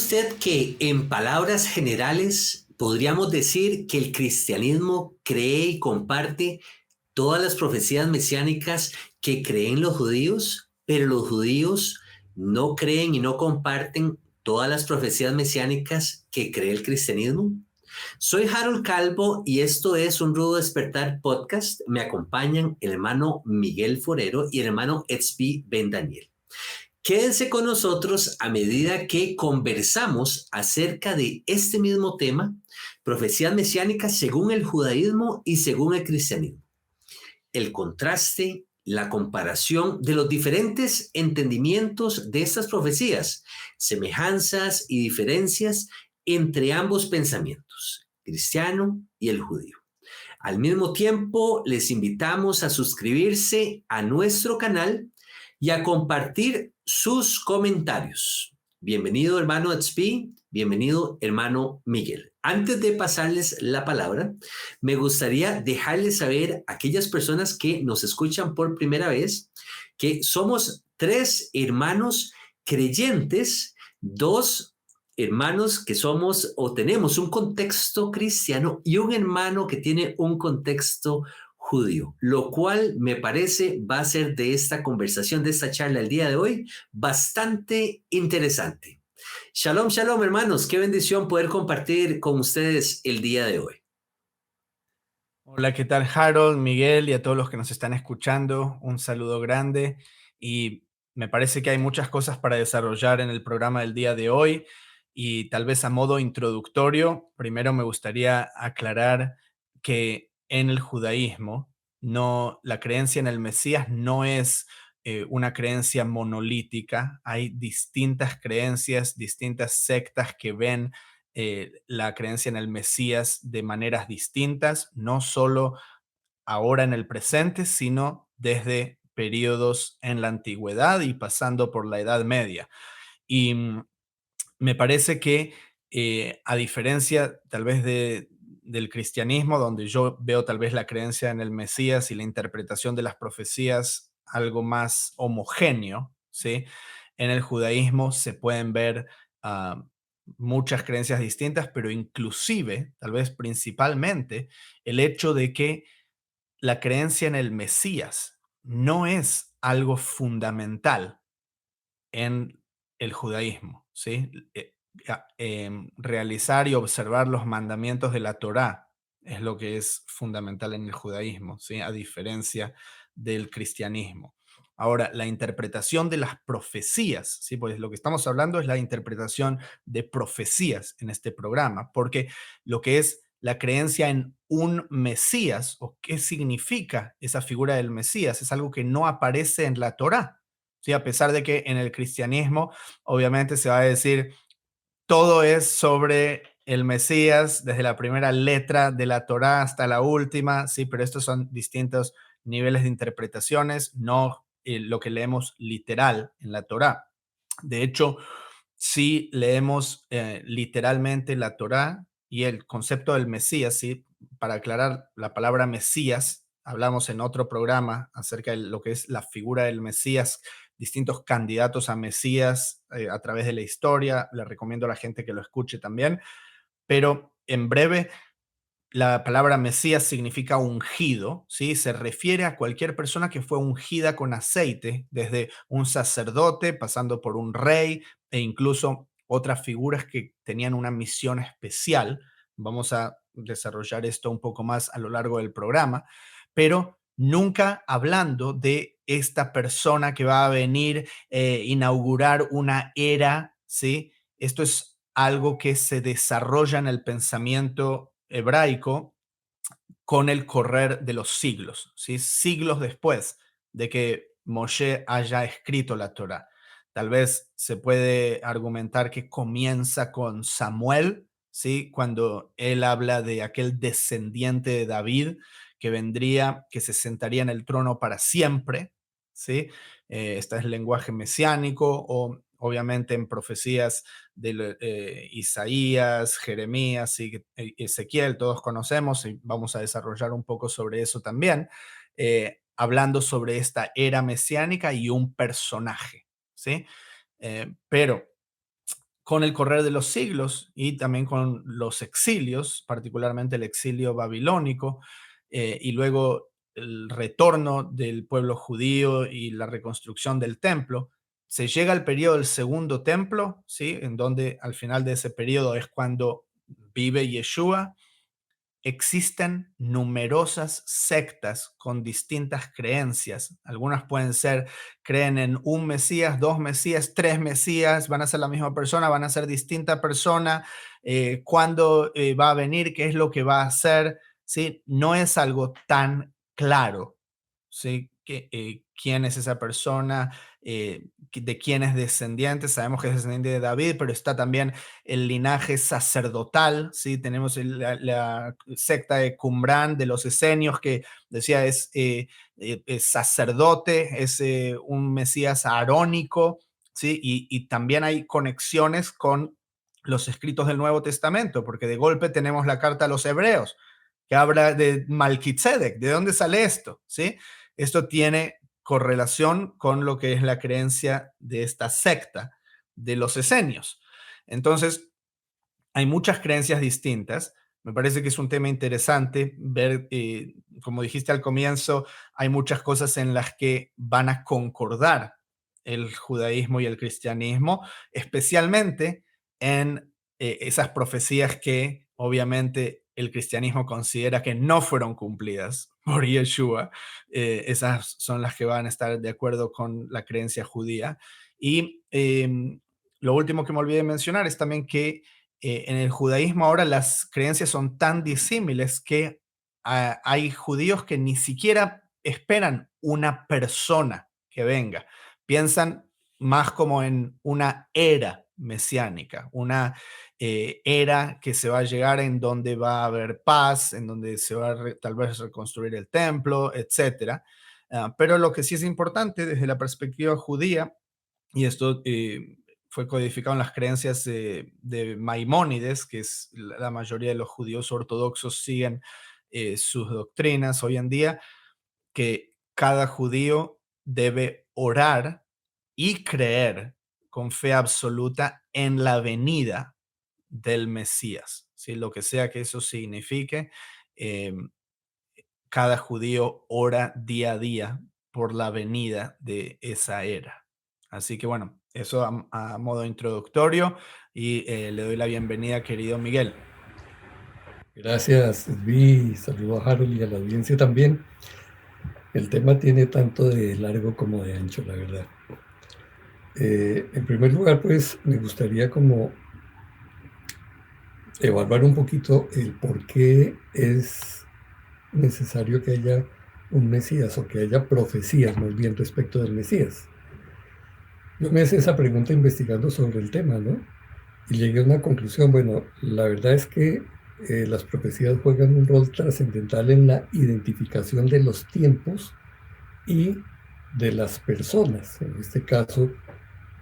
usted que en palabras generales podríamos decir que el cristianismo cree y comparte todas las profecías mesiánicas que creen los judíos, pero los judíos no creen y no comparten todas las profecías mesiánicas que cree el cristianismo? Soy Harold Calvo y esto es un Rudo Despertar podcast. Me acompañan el hermano Miguel Forero y el hermano Etzbi Ben Daniel. Quédense con nosotros a medida que conversamos acerca de este mismo tema, profecías mesiánicas según el judaísmo y según el cristianismo. El contraste, la comparación de los diferentes entendimientos de estas profecías, semejanzas y diferencias entre ambos pensamientos, cristiano y el judío. Al mismo tiempo, les invitamos a suscribirse a nuestro canal y a compartir sus comentarios. Bienvenido, hermano Etzbi. Bienvenido, hermano Miguel. Antes de pasarles la palabra, me gustaría dejarles saber a aquellas personas que nos escuchan por primera vez que somos tres hermanos creyentes, dos hermanos que somos o tenemos un contexto cristiano y un hermano que tiene un contexto judío, lo cual me parece va a ser de esta conversación, de esta charla el día de hoy, bastante interesante. Shalom, shalom, hermanos. Qué bendición poder compartir con ustedes el día de hoy. Hola, ¿qué tal, Harold, Miguel y a todos los que nos están escuchando? Un saludo grande y me parece que hay muchas cosas para desarrollar en el programa del día de hoy y tal vez a modo introductorio, primero me gustaría aclarar que en el judaísmo la creencia en el Mesías no es una creencia monolítica, hay distintas creencias, distintas sectas que ven la creencia en el Mesías de maneras distintas, no solo ahora en el presente, sino desde periodos en la antigüedad y pasando por la Edad Media. Y me parece que a diferencia tal vez del cristianismo, donde yo veo tal vez la creencia en el Mesías y la interpretación de las profecías algo más homogéneo, ¿sí? En el judaísmo se pueden ver ah, muchas creencias distintas, pero inclusive, tal vez principalmente, el hecho de que la creencia en el Mesías no es algo fundamental en el judaísmo, ¿sí? Realizar y observar los mandamientos de la Torá es lo que es fundamental en el judaísmo, ¿sí? A diferencia del cristianismo. Ahora, la interpretación de las profecías, ¿sí? Pues lo que estamos hablando es la interpretación de profecías en este programa, porque lo que es la creencia en un Mesías o qué significa esa figura del Mesías es algo que no aparece en la Torá. ¿Sí? A pesar de que en el cristianismo obviamente se va a decir todo es sobre el Mesías, desde la primera letra de la Torá hasta la última, sí, pero estos son distintos niveles de interpretaciones, no lo que leemos literal en la Torá. De hecho, si leemos literalmente la Torá y el concepto del Mesías, ¿sí? Para aclarar, la palabra Mesías, hablamos en otro programa acerca de lo que es la figura del Mesías, distintos candidatos a Mesías a través de la historia. Le recomiendo a la gente que lo escuche también. Pero en breve, la palabra Mesías significa ungido, ¿sí? Se refiere a cualquier persona que fue ungida con aceite, desde un sacerdote, pasando por un rey e incluso otras figuras que tenían una misión especial. Vamos a desarrollar esto un poco más a lo largo del programa, pero nunca hablando de esta persona que va a venir inaugurar una era, ¿sí? Esto es algo que se desarrolla en el pensamiento hebraico con el correr de los siglos, ¿sí? Siglos después de que Moshe haya escrito la Torá. Tal vez se puede argumentar que comienza con Samuel, ¿sí? Cuando él habla de aquel descendiente de David que vendría, que se sentaría en el trono para siempre, ¿sí? Este es el lenguaje mesiánico o obviamente en profecías de Isaías, Jeremías y Ezequiel, todos conocemos y vamos a desarrollar un poco sobre eso también, hablando sobre esta era mesiánica y un personaje, ¿sí? Pero con el correr de los siglos y también con los exilios, particularmente el exilio babilónico, y luego el retorno del pueblo judío y la reconstrucción del templo, se llega al periodo del segundo templo, ¿sí? En donde al final de ese periodo es cuando vive Yeshua. Existen numerosas sectas con distintas creencias. Algunas pueden ser, creen en un Mesías, dos Mesías, tres Mesías, van a ser la misma persona, van a ser distinta persona, cuándo va a venir, qué es lo que va a hacer, ¿sí? No es algo tan claro, ¿sí? Quién es esa persona, de quién es descendiente. Sabemos que es descendiente de David, pero está también el linaje sacerdotal, ¿sí? Tenemos la secta de Qumran, de los esenios, que decía es sacerdote, es un Mesías arónico, ¿sí? Y también hay conexiones con los escritos del Nuevo Testamento, porque de golpe tenemos la carta a los hebreos, que habla de Malquisedec. ¿De dónde sale esto? ¿Sí? Esto tiene correlación con lo que es la creencia de esta secta de los esenios. Entonces, hay muchas creencias distintas. Me parece que es un tema interesante ver, como dijiste al comienzo, hay muchas cosas en las que van a concordar el judaísmo y el cristianismo, especialmente en esas profecías que obviamente el cristianismo considera que no fueron cumplidas por Yeshua. Esas son las que van a estar de acuerdo con la creencia judía. Y lo último que me olvidé de mencionar es también que en el judaísmo ahora las creencias son tan disímiles que hay judíos que ni siquiera esperan una persona que venga. Piensan más como en una era mesiánica, una era que se va a llegar en donde va a haber paz, en donde se va a tal vez reconstruir el templo, etcétera. Pero lo que sí es importante desde la perspectiva judía, y esto fue codificado en las creencias de Maimónides, que es la mayoría de los judíos ortodoxos siguen sus doctrinas hoy en día, que cada judío debe orar y creer con fe absoluta en la venida del Mesías, ¿sí? Lo que sea que eso signifique. eh, Cada judío ora día a día por la venida de esa era. Así que bueno, eso a modo introductorio y le doy la bienvenida, querido Miguel. Gracias, vi, saludo a Harold y a la audiencia también. El tema tiene tanto de largo como de ancho, la verdad. En primer lugar, pues me gustaría como evaluar un poquito el por qué es necesario que haya un Mesías o que haya profecías más bien respecto del Mesías. Yo me hice esa pregunta investigando sobre el tema, ¿no? Y llegué a una conclusión. Bueno, la verdad es que las profecías juegan un rol trascendental en la identificación de los tiempos y de las personas. En este caso,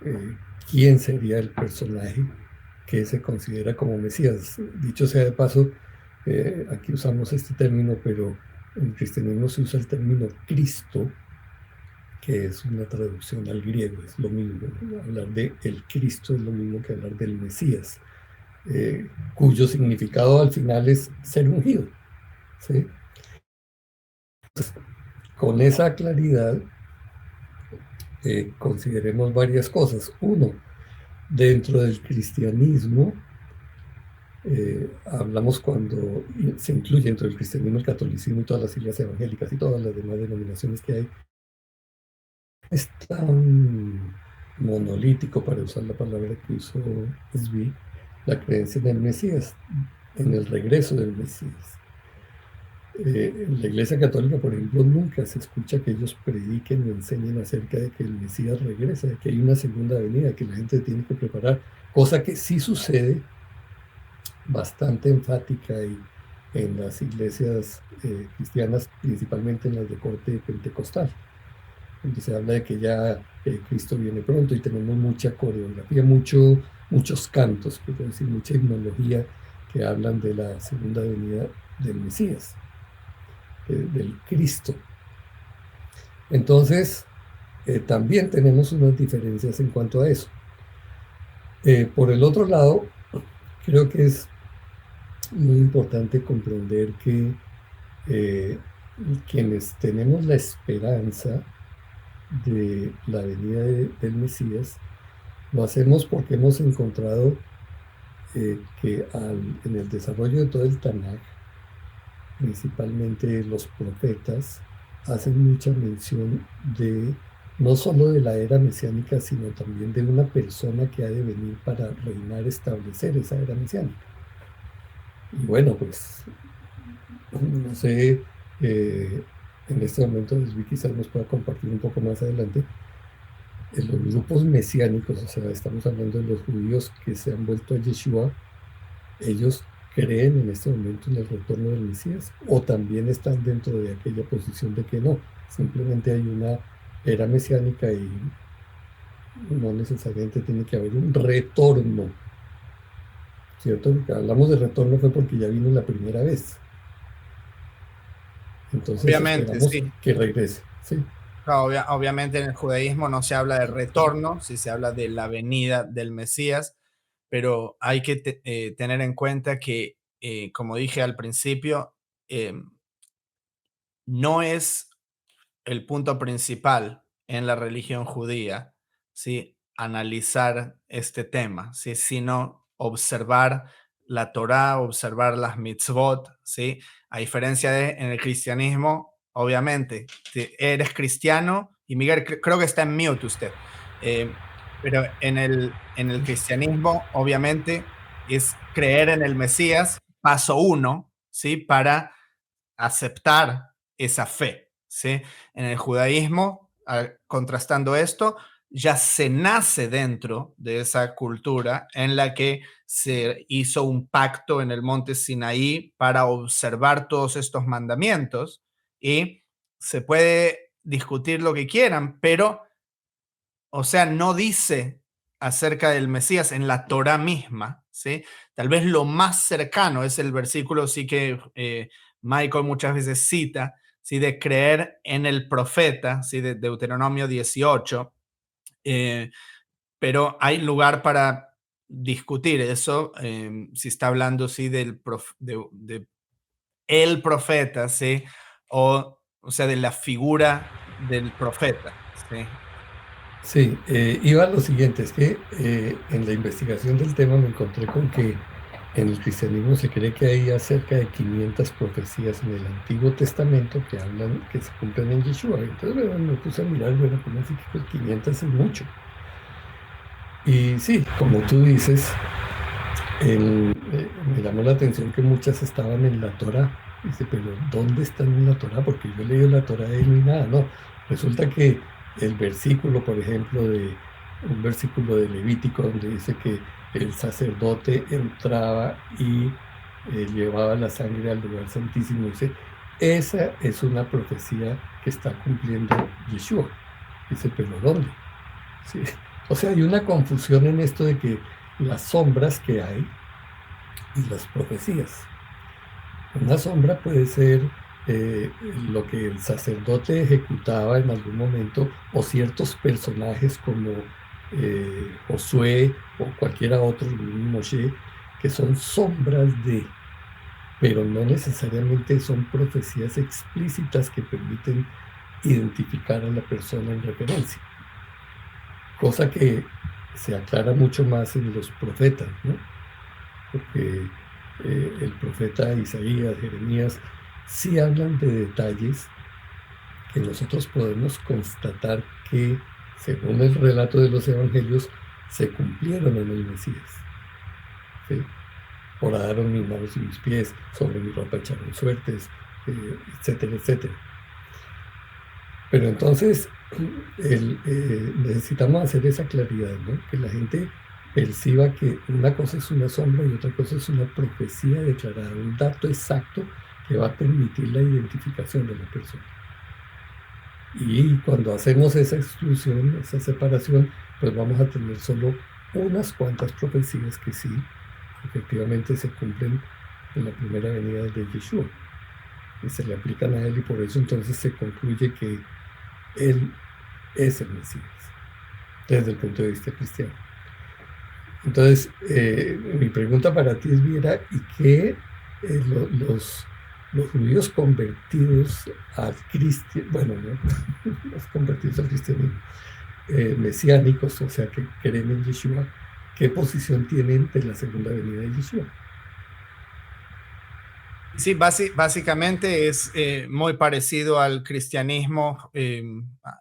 eh, ¿quién sería el personaje que se considera como Mesías? Dicho sea de paso, aquí usamos este término, pero en cristianismo se usa el término Cristo, que es una traducción al griego, es lo mismo. Hablar de el Cristo es lo mismo que hablar del Mesías, cuyo significado al final es ser ungido, ¿sí? Entonces, con esa claridad, consideremos varias cosas. Uno, dentro del cristianismo, hablamos cuando se incluye dentro del cristianismo el catolicismo y todas las iglesias evangélicas y todas las demás denominaciones que hay, es tan monolítico, para usar la palabra que usó Svi, la creencia en el Mesías, en el regreso del Mesías. En la Iglesia Católica, por ejemplo, nunca se escucha que ellos prediquen o enseñen acerca de que el Mesías regresa, de que hay una segunda venida, que la gente tiene que preparar, cosa que sí sucede bastante enfática y en las iglesias cristianas, principalmente en las de corte pentecostal, donde se habla de que ya Cristo viene pronto y tenemos mucha coreografía, muchos cantos, quiero decir, mucha himnología que hablan de la segunda venida del Mesías, del Cristo. Entonces, también tenemos unas diferencias en cuanto a eso. Por el otro lado, creo que es muy importante comprender que quienes tenemos la esperanza de la venida del Mesías, lo hacemos porque hemos encontrado que en el desarrollo de todo el Tanaj, principalmente los profetas, hacen mucha mención de no solo de la era mesiánica, sino también de una persona que ha de venir para reinar, establecer esa era mesiánica. Y bueno, pues, no sé, en este momento Luis quizás nos pueda compartir un poco más adelante, en los grupos mesiánicos, o sea, estamos hablando de los judíos que se han vuelto a Yeshua, ellos creen en este momento en el retorno del Mesías, o también están dentro de aquella posición de que no, simplemente hay una era mesiánica y no necesariamente tiene que haber un retorno, ¿cierto? Porque hablamos de retorno fue porque ya vino la primera vez, entonces Obviamente, esperamos sí. que regrese, ¿sí? Obviamente en el judaísmo no se habla de retorno, sí se habla de la venida del Mesías, pero hay que tener en cuenta que, como dije al principio, no es el punto principal en la religión judía, ¿sí? Analizar este tema, ¿sí? Sino observar la Torá, observar las mitzvot, ¿sí? A diferencia de en el cristianismo, obviamente, eres cristiano, y Miguel, creo que está en mute usted, pero en el cristianismo, obviamente, es creer en el Mesías, paso uno, ¿sí? Para aceptar esa fe, ¿sí? En el judaísmo, contrastando esto, ya se nace dentro de esa cultura en la que se hizo un pacto en el monte Sinaí para observar todos estos mandamientos, y se puede discutir lo que quieran, pero, o sea, no dice acerca del Mesías en la Torá misma, ¿sí? Tal vez lo más cercano es el versículo, sí, que Michael muchas veces cita, ¿sí? De creer en el profeta, ¿sí? De Deuteronomio 18, pero hay lugar para discutir eso, si está hablando, sí, de el profeta, ¿sí? O sea, de la figura del profeta, ¿sí? Sí, iba a lo siguiente, es que en la investigación del tema me encontré con que en el cristianismo se cree que hay cerca de 500 profecías en el Antiguo Testamento que hablan, que se cumplen en Yeshua. Entonces bueno, me puse a mirar, bueno, como así que pues 500 es mucho. Y sí, como tú dices, me llamó la atención que muchas estaban en la Torá. Dice, pero ¿dónde están en la Torá? Porque yo he leído la Torá y no hay nada. No, resulta que el versículo, por ejemplo, un versículo de Levítico donde dice que el sacerdote entraba y llevaba la sangre al lugar santísimo, dice, esa es una profecía que está cumpliendo Yeshua. Dice, pero ¿dónde? Sí. O sea, hay una confusión en esto de que las sombras que hay y las profecías. Una sombra puede ser lo que el sacerdote ejecutaba en algún momento o ciertos personajes como Josué o cualquiera otro, el mismo Moshe, que son sombras de, pero no necesariamente son profecías explícitas que permiten identificar a la persona en referencia. Cosa que se aclara mucho más en los profetas, ¿no? Porque el profeta Isaías, Jeremías, sí hablan de detalles que nosotros podemos constatar que, según el relato de los evangelios, se cumplieron en el Mesías. ¿Sí? Horadaron mis manos y mis pies, sobre mi ropa echaron suertes, etcétera, etcétera. Pero entonces necesitamos hacer esa claridad, ¿no? Que la gente perciba que una cosa es una sombra y otra cosa es una profecía declarada, un dato exacto que va a permitir la identificación de la persona. Y cuando hacemos esa exclusión, esa separación, pues vamos a tener solo unas cuantas profecías que sí, efectivamente se cumplen en la primera venida de Yeshua. Y se le aplican a él y por eso entonces se concluye que él es el Mesías, desde el punto de vista cristiano. Entonces, mi pregunta para ti es, Viera, ¿y qué los judíos convertidos al cristianismo, bueno, ¿no? Los convertidos al cristianismo, mesiánicos, o sea, que creen en Yeshua, qué posición tienen de la segunda venida de Yeshua? Sí, básicamente es muy parecido al cristianismo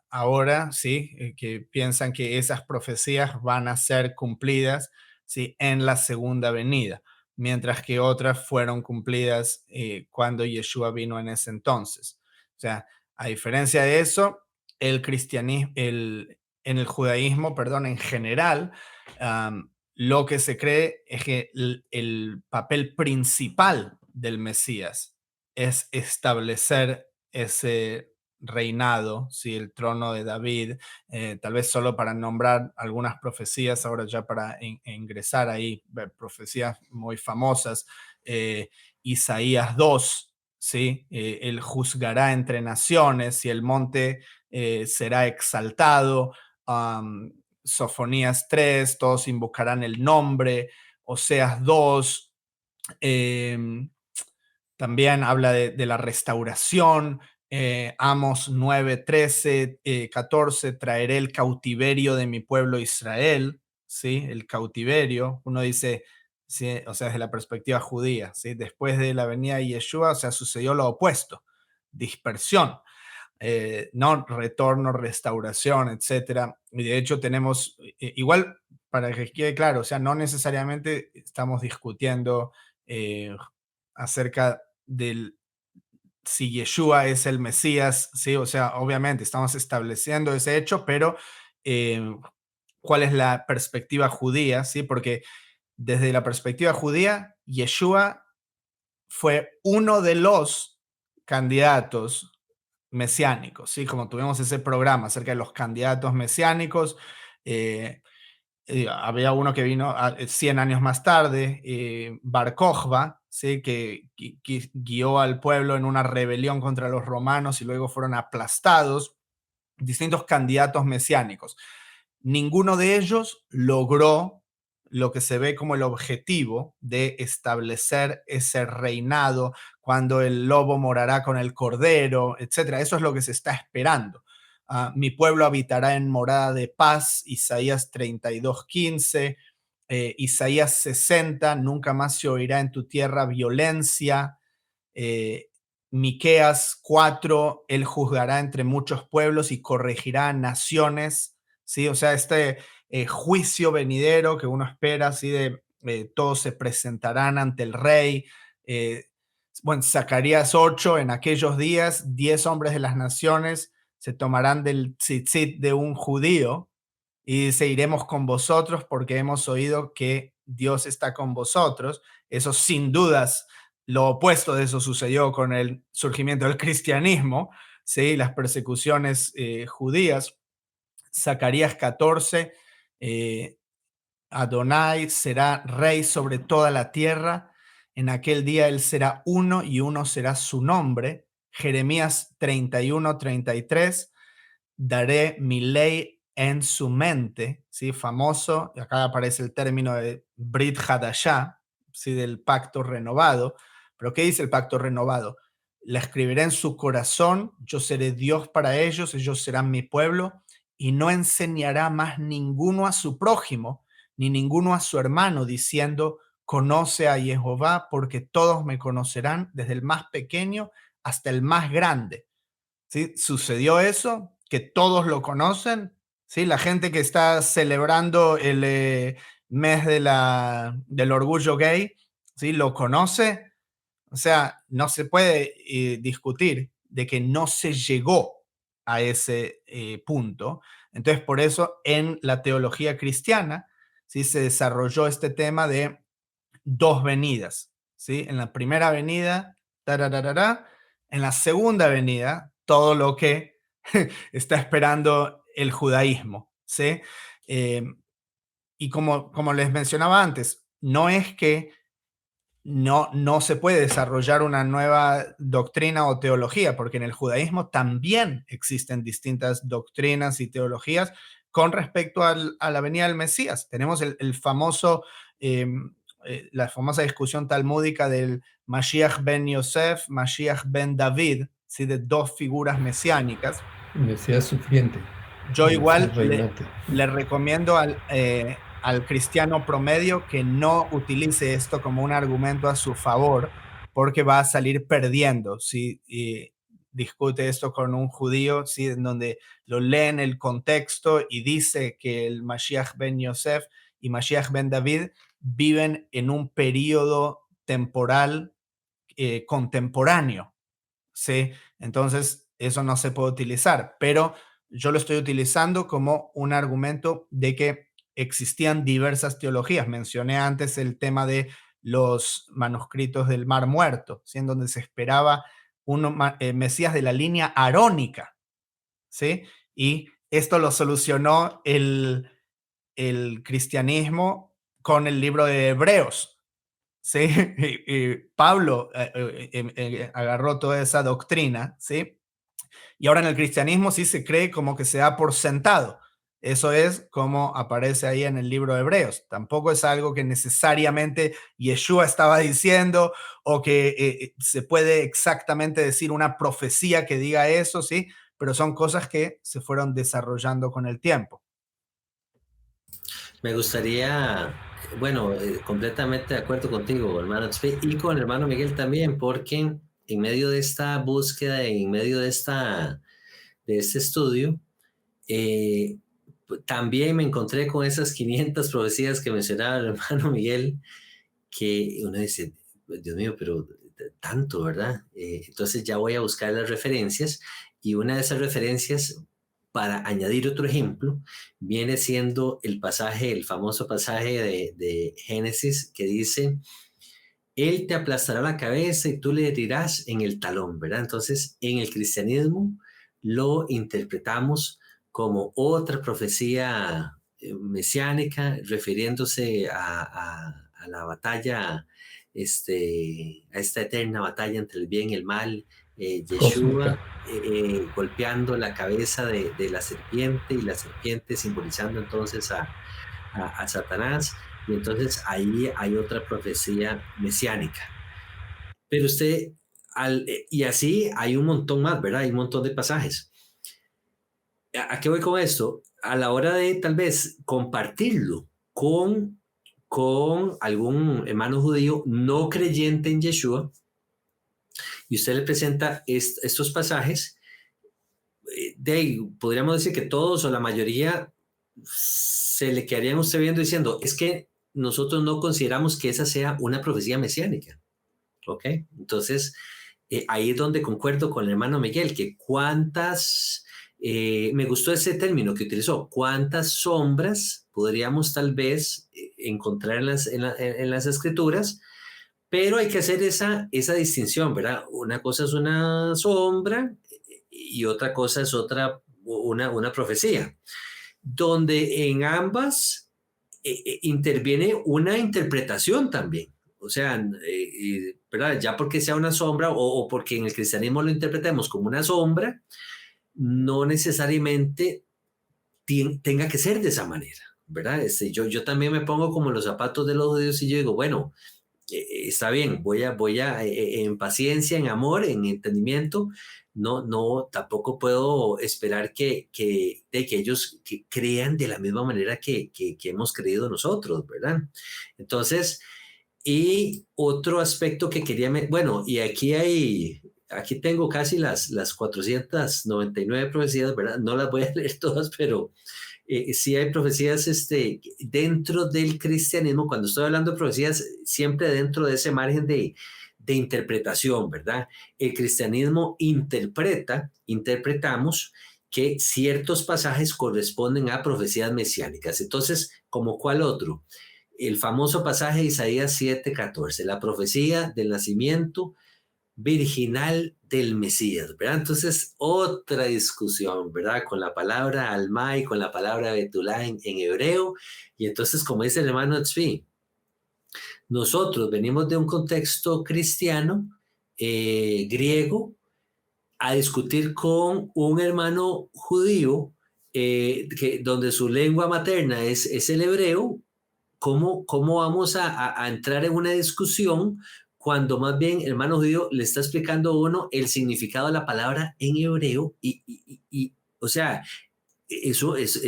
ahora, ¿sí? Que piensan que esas profecías van a ser cumplidas, ¿sí? En la segunda venida, mientras que otras fueron cumplidas cuando Yeshua vino en ese entonces. O sea, a diferencia de eso, el cristianismo, en el judaísmo, perdón, en general, lo que se cree es que el papel principal del Mesías es establecer ese reinado, ¿sí? El trono de David, tal vez solo para nombrar algunas profecías, ahora ya para ingresar ahí, profecías muy famosas, Isaías 2, ¿sí? Él juzgará entre naciones y el monte será exaltado. um, Sofonías 3, todos invocarán el nombre. Oseas 2, también habla de la restauración. Amos 9, 13, 14, traeré el cautiverio de mi pueblo Israel, ¿sí? El cautiverio, uno dice, ¿sí? O sea, desde la perspectiva judía, ¿sí? Después de la venida de Yeshua, o sea, sucedió lo opuesto, dispersión. No retorno, restauración, etcétera. Y de hecho tenemos, igual para que quede claro, o sea, no necesariamente estamos discutiendo acerca del si Yeshua es el Mesías, sí, o sea, obviamente estamos estableciendo ese hecho, pero eh, ¿cuál es la perspectiva judía? Sí, porque desde la perspectiva judía, Yeshua fue uno de los candidatos mesiánicos, ¿sí? Como tuvimos ese programa acerca de los candidatos mesiánicos, eh, había uno que vino 100 años más tarde, Bar Kokhba, ¿sí? Que guió al pueblo en una rebelión contra los romanos y luego fueron aplastados, distintos candidatos mesiánicos. Ninguno de ellos logró lo que se ve como el objetivo de establecer ese reinado cuando el lobo morará con el cordero, etcétera. Eso es lo que se está esperando. Mi pueblo habitará en morada de paz, Isaías 32:15, Isaías 60, nunca más se oirá en tu tierra violencia, eh, Miqueas 4, él juzgará entre muchos pueblos y corregirá naciones, ¿sí? O sea, este juicio venidero que uno espera, ¿sí? De todos se presentarán ante el rey. Eh, bueno, Zacarías 8, en aquellos días, 10 hombres de las naciones se tomarán del tzitzit de un judío y dice, iremos con vosotros porque hemos oído que Dios está con vosotros. Eso sin dudas, lo opuesto de eso sucedió con el surgimiento del cristianismo, ¿sí? Las persecuciones judías. Zacarías 14, Adonai será rey sobre toda la tierra. En aquel día él será uno y uno será su nombre. Jeremías 31, 33. Daré mi ley en su mente, ¿sí? Famoso, y acá aparece el término de Brit Hadashah, ¿sí? Del pacto renovado. Pero ¿qué dice el pacto renovado? La escribiré en su corazón, yo seré Dios para ellos serán mi pueblo, y no enseñará más ninguno a su prójimo, ni ninguno a su hermano, diciendo, conoce a Jehová, porque todos me conocerán, desde el más pequeño hasta el más grande. ¿Sí? Sucedió eso, que todos lo conocen, ¿sí? La gente que está celebrando el mes del orgullo gay, ¿sí? Lo conoce. O sea, no se puede discutir de que no se llegó a ese punto. Entonces, por eso en la teología cristiana, ¿sí? Se desarrolló este tema de dos venidas, ¿sí? En la primera venida, tararara, en la segunda venida, todo lo que está esperando el judaísmo, ¿sí? Eh, y como les mencionaba antes, no es que no se puede desarrollar una nueva doctrina o teología, porque en el judaísmo también existen distintas doctrinas y teologías, con respecto a la venida del Mesías. Tenemos la famosa discusión talmúdica del Mashiach ben Yosef, Mashiach ben David, ¿sí? De dos figuras mesiánicas. Mesías sufriente. Yo igual reinante. le recomiendo al cristiano promedio que no utilice esto como un argumento a su favor, porque va a salir perdiendo si discute esto con un judío, ¿sí? En donde lo lee en el contexto y dice que el Mashiach ben Yosef y Mashiach ben David viven en un periodo temporal contemporáneo, ¿sí? Entonces, eso no se puede utilizar, pero yo lo estoy utilizando como un argumento de que existían diversas teologías. Mencioné antes el tema de los manuscritos del Mar Muerto, ¿sí? En donde se esperaba un Mesías de la línea arónica, ¿sí? Y esto lo solucionó el cristianismo con el libro de Hebreos, ¿sí? Y Pablo agarró toda esa doctrina, ¿sí? Y ahora en el cristianismo sí se cree como que se da por sentado. Eso es como aparece ahí en el libro de Hebreos. Tampoco es algo que necesariamente Yeshua estaba diciendo o que se puede exactamente decir una profecía que diga eso, ¿sí? Pero son cosas que se fueron desarrollando con el tiempo. Me gustaría, bueno, completamente de acuerdo contigo, hermano Tzvi, y con el hermano Miguel también, porque en medio de esta búsqueda, en medio de este estudio, eh, también me encontré con esas 500 profecías que mencionaba el hermano Miguel, que uno dice, Dios mío, pero tanto, ¿verdad? Entonces ya voy a buscar las referencias, y una de esas referencias, para añadir otro ejemplo, viene siendo el pasaje, el famoso pasaje de Génesis que dice, Él te aplastará la cabeza y tú le herirás en el talón, ¿verdad? Entonces, en el cristianismo lo interpretamos como otra profecía mesiánica, refiriéndose a la batalla, a esta eterna batalla entre el bien y el mal, Yeshua golpeando la cabeza de la serpiente, y la serpiente simbolizando entonces a Satanás. Y entonces ahí hay otra profecía mesiánica. Pero y así hay un montón más, ¿verdad? Hay un montón de pasajes. ¿A qué voy con esto? A la hora de tal vez compartirlo con algún hermano judío no creyente en Yeshua, y usted le presenta estos pasajes, podríamos decir que todos o la mayoría se le quedarían a usted viendo diciendo, es que nosotros no consideramos que esa sea una profecía mesiánica. ¿Ok? Entonces, ahí es donde concuerdo con el hermano Miguel, que me gustó ese término que utilizó, cuántas sombras podríamos tal vez encontrar en las escrituras, pero hay que hacer esa distinción, ¿verdad? Una cosa es una sombra y otra cosa es una profecía, donde en ambas interviene una interpretación también. O sea, ¿verdad? Ya porque sea una sombra o porque en el cristianismo lo interpretemos como una sombra, no necesariamente tenga que ser de esa manera, ¿verdad? Yo también me pongo como los zapatos de los judíos y yo digo, bueno, está bien, voy a en paciencia, en amor, en entendimiento, no, tampoco puedo esperar que ellos crean de la misma manera que hemos creído nosotros, ¿verdad? Entonces, y otro aspecto que bueno, y aquí tengo casi las 499 profecías, ¿verdad? No las voy a leer todas, pero sí hay profecías dentro del cristianismo. Cuando estoy hablando de profecías, siempre dentro de ese margen de interpretación, ¿verdad? El cristianismo interpretamos que ciertos pasajes corresponden a profecías mesiánicas. Entonces, ¿como cuál otro? El famoso pasaje de Isaías 7:14, la profecía del nacimiento virginal del Mesías, ¿verdad? Entonces, otra discusión, ¿verdad? Con la palabra alma y con la palabra betulá en hebreo. Y entonces, como dice el hermano Tzvi, nosotros venimos de un contexto cristiano, griego, a discutir con un hermano judío donde su lengua materna es el hebreo, ¿cómo vamos a entrar en una discusión cuando más bien el hermano judío le está explicando a uno el significado de la palabra en hebreo? O sea, eso es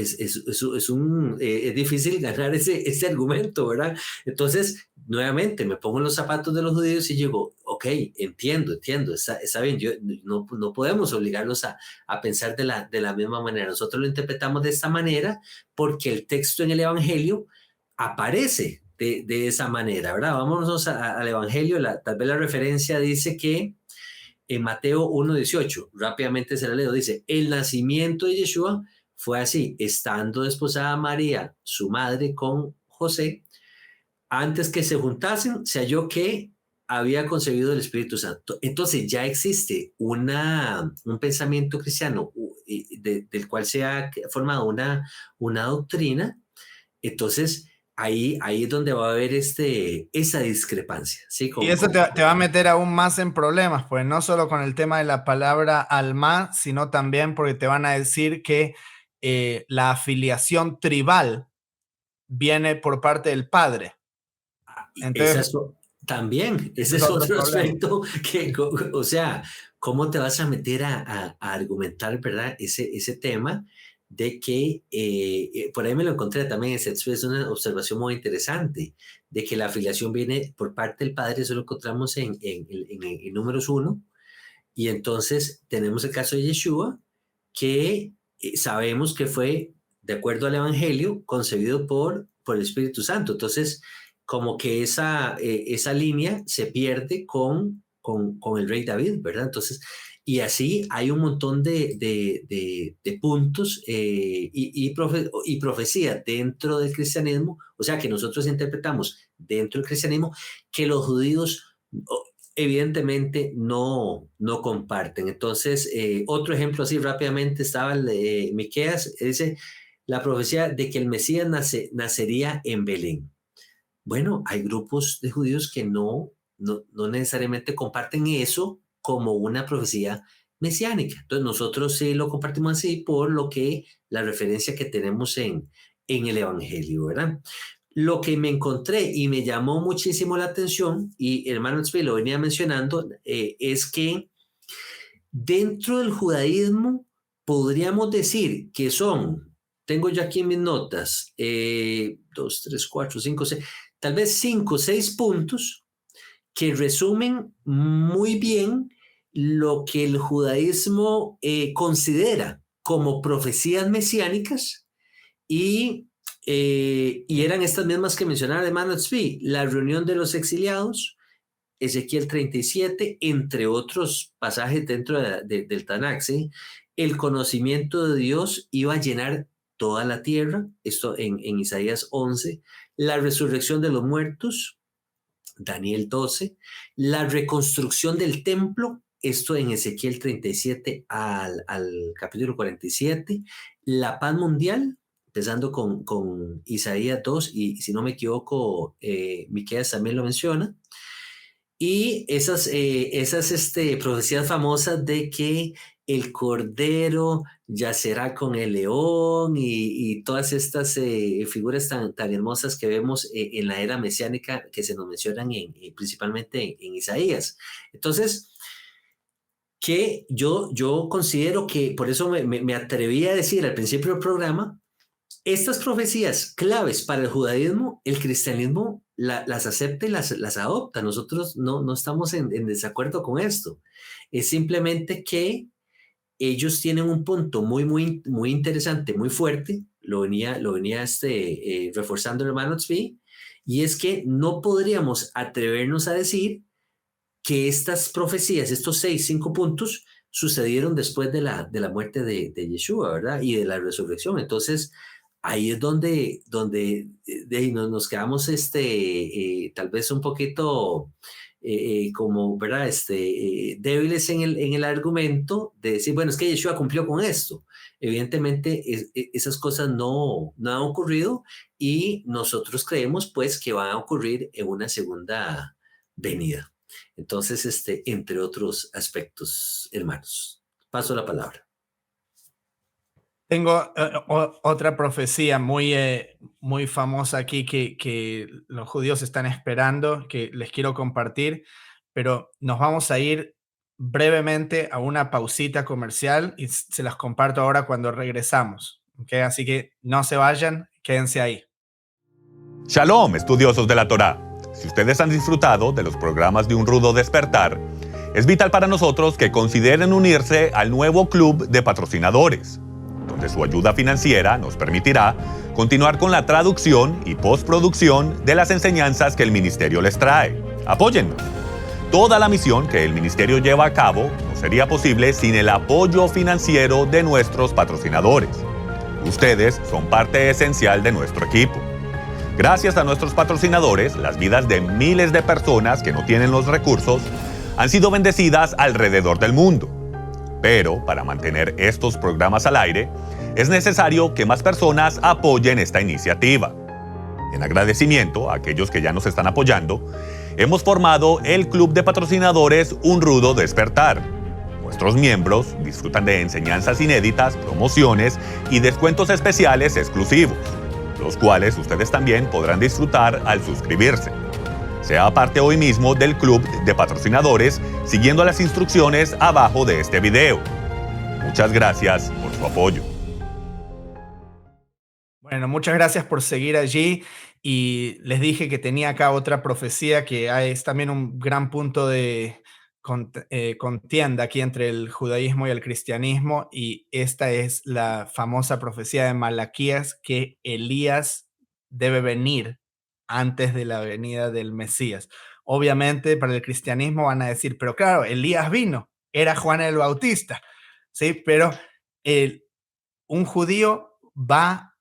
difícil ganar ese argumento, ¿verdad? Entonces, nuevamente, me pongo en los zapatos de los judíos y digo, ok, entiendo, está bien, no podemos obligarlos a pensar de la misma manera. Nosotros lo interpretamos de esta manera porque el texto en el Evangelio aparece de esa manera, ¿verdad? Vámonos al Evangelio, tal vez la referencia dice que en Mateo 1:18, rápidamente se la leo, dice, el nacimiento de Yeshua fue así, estando desposada María, su madre, con José, antes que se juntasen, se halló que había concebido el Espíritu Santo. Entonces ya existe un pensamiento cristiano del cual se ha formado una doctrina. Entonces ahí es donde va a haber esa discrepancia, ¿sí? Y eso te va a meter aún más en problemas, pues no solo con el tema de la palabra alma, sino también porque te van a decir que la afiliación tribal viene por parte del padre. Entonces, también, ese es otro aspecto que, o sea, ¿cómo te vas a meter a argumentar, verdad? Ese tema de que, por ahí me lo encontré también, es una observación muy interesante, de que la afiliación viene por parte del padre, eso lo encontramos en Números 1, y entonces tenemos el caso de Yeshua, que sabemos que fue, de acuerdo al Evangelio, concebido por el Espíritu Santo. Entonces, como que esa línea se pierde con el rey David, ¿verdad? Entonces, y así hay un montón de puntos y profecía dentro del cristianismo, o sea, que nosotros interpretamos dentro del cristianismo, que los judíos evidentemente no comparten. Entonces, otro ejemplo así rápidamente estaba el de Miqueas, dice la profecía de que el Mesías nacería en Belén. Bueno, hay grupos de judíos que no necesariamente comparten eso como una profecía mesiánica. Entonces, nosotros sí lo compartimos así por la referencia que tenemos en el Evangelio, ¿verdad? Lo que me encontré y me llamó muchísimo la atención, y el hermano Tzvi lo venía mencionando, es que dentro del judaísmo podríamos decir que tengo yo aquí en mis notas, 2, 3, 4, 5, 6, tal vez 5, 6 puntos que resumen muy bien lo que el judaísmo considera como profecías mesiánicas y eran estas mismas que mencionaba el hermano Tzvi, la reunión de los exiliados, Ezequiel 37, entre otros pasajes dentro del Tanakh, ¿sí? El conocimiento de Dios iba a llenar toda la tierra, esto en Isaías 11, la resurrección de los muertos, Daniel 12, la reconstrucción del templo, esto en Ezequiel 37 al capítulo 47, la paz mundial, empezando con Isaías 2, y si no me equivoco, Miqueas también lo menciona, y esas profecías famosas de que el cordero yacerá con el león y todas estas figuras tan hermosas que vemos en la era mesiánica que se nos mencionan principalmente en Isaías. Entonces, que yo considero que, por eso me atreví a decir al principio del programa, estas profecías claves para el judaísmo, el cristianismo las acepta y las adopta. Nosotros no estamos en desacuerdo con esto. Es simplemente que ellos tienen un punto muy interesante, muy fuerte, lo venía reforzando el hermano Tzvi, y es que no podríamos atrevernos a decir que estas profecías, estos 5 puntos, sucedieron después de la muerte de Yeshua, ¿verdad? Y de la resurrección. Entonces, ahí es donde nos quedamos tal vez un poquito como, ¿verdad? Débiles en el argumento de decir, bueno, es que Yeshua cumplió con esto. Evidentemente, esas cosas no han ocurrido y nosotros creemos, pues, que van a ocurrir en una segunda venida. Entonces, entre otros aspectos, hermanos. Paso la palabra. Tengo otra profecía muy famosa aquí que los judíos están esperando, que les quiero compartir, pero nos vamos a ir brevemente a una pausita comercial y se las comparto ahora cuando regresamos. ¿Okay? Así que no se vayan, quédense ahí. Shalom, estudiosos de la Torá. Si ustedes han disfrutado de los programas de Un Rudo Despertar, es vital para nosotros que consideren unirse al nuevo club de patrocinadores, donde su ayuda financiera nos permitirá continuar con la traducción y postproducción de las enseñanzas que el ministerio les trae. Apóyennos. Toda la misión que el ministerio lleva a cabo no sería posible sin el apoyo financiero de nuestros patrocinadores. Ustedes son parte esencial de nuestro equipo. Gracias a nuestros patrocinadores, las vidas de miles de personas que no tienen los recursos han sido bendecidas alrededor del mundo. Pero para mantener estos programas al aire, es necesario que más personas apoyen esta iniciativa. En agradecimiento a aquellos que ya nos están apoyando, hemos formado el Club de Patrocinadores Un Rudo Despertar. Nuestros miembros disfrutan de enseñanzas inéditas, promociones y descuentos especiales exclusivos, los cuales ustedes también podrán disfrutar al suscribirse. Sea parte hoy mismo del Club de Patrocinadores siguiendo las instrucciones abajo de este video. Muchas gracias por su apoyo. Bueno, muchas gracias por seguir allí y les dije que tenía acá otra profecía que es también un gran punto de contienda aquí entre el judaísmo y el cristianismo, y esta es la famosa profecía de Malaquías que Elías debe venir antes de la venida del Mesías. Obviamente para el cristianismo van a decir, pero claro, Elías vino, era Juan el Bautista, ¿sí? Pero un judío va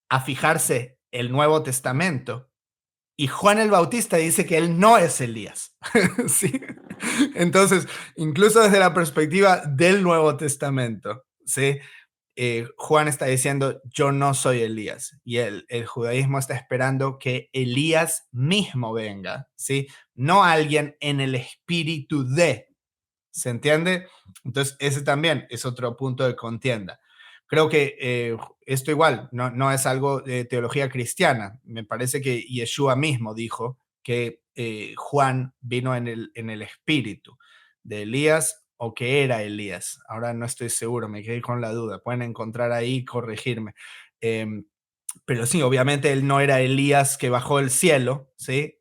a fijarse el Nuevo Testamento y Juan el Bautista dice que él no es Elías. ¿Sí? Entonces, incluso desde la perspectiva del Nuevo Testamento, ¿sí? Juan está diciendo, yo no soy Elías. Y el judaísmo está esperando que Elías mismo venga, ¿sí? No alguien en el espíritu de. ¿Se entiende? Entonces, ese también es otro punto de contienda. Creo que esto igual no es algo de teología cristiana. Me parece que Yeshua mismo dijo que Juan vino en el espíritu de Elías o que era Elías. Ahora no estoy seguro, me quedé con la duda. Pueden encontrar ahí y corregirme. Pero sí, obviamente él no era Elías que bajó del cielo, ¿sí?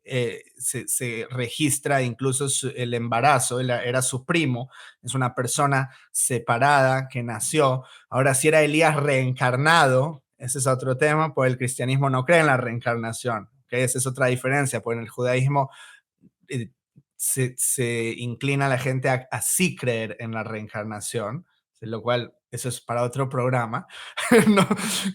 Se registra incluso el embarazo, él era su primo, es una persona separada que nació. Ahora, si era Elías reencarnado, ese es otro tema, pues el cristianismo no cree en la reencarnación, ¿okay? Esa es otra diferencia, pues en el judaísmo se inclina a la gente a sí creer en la reencarnación, lo cual eso es para otro programa.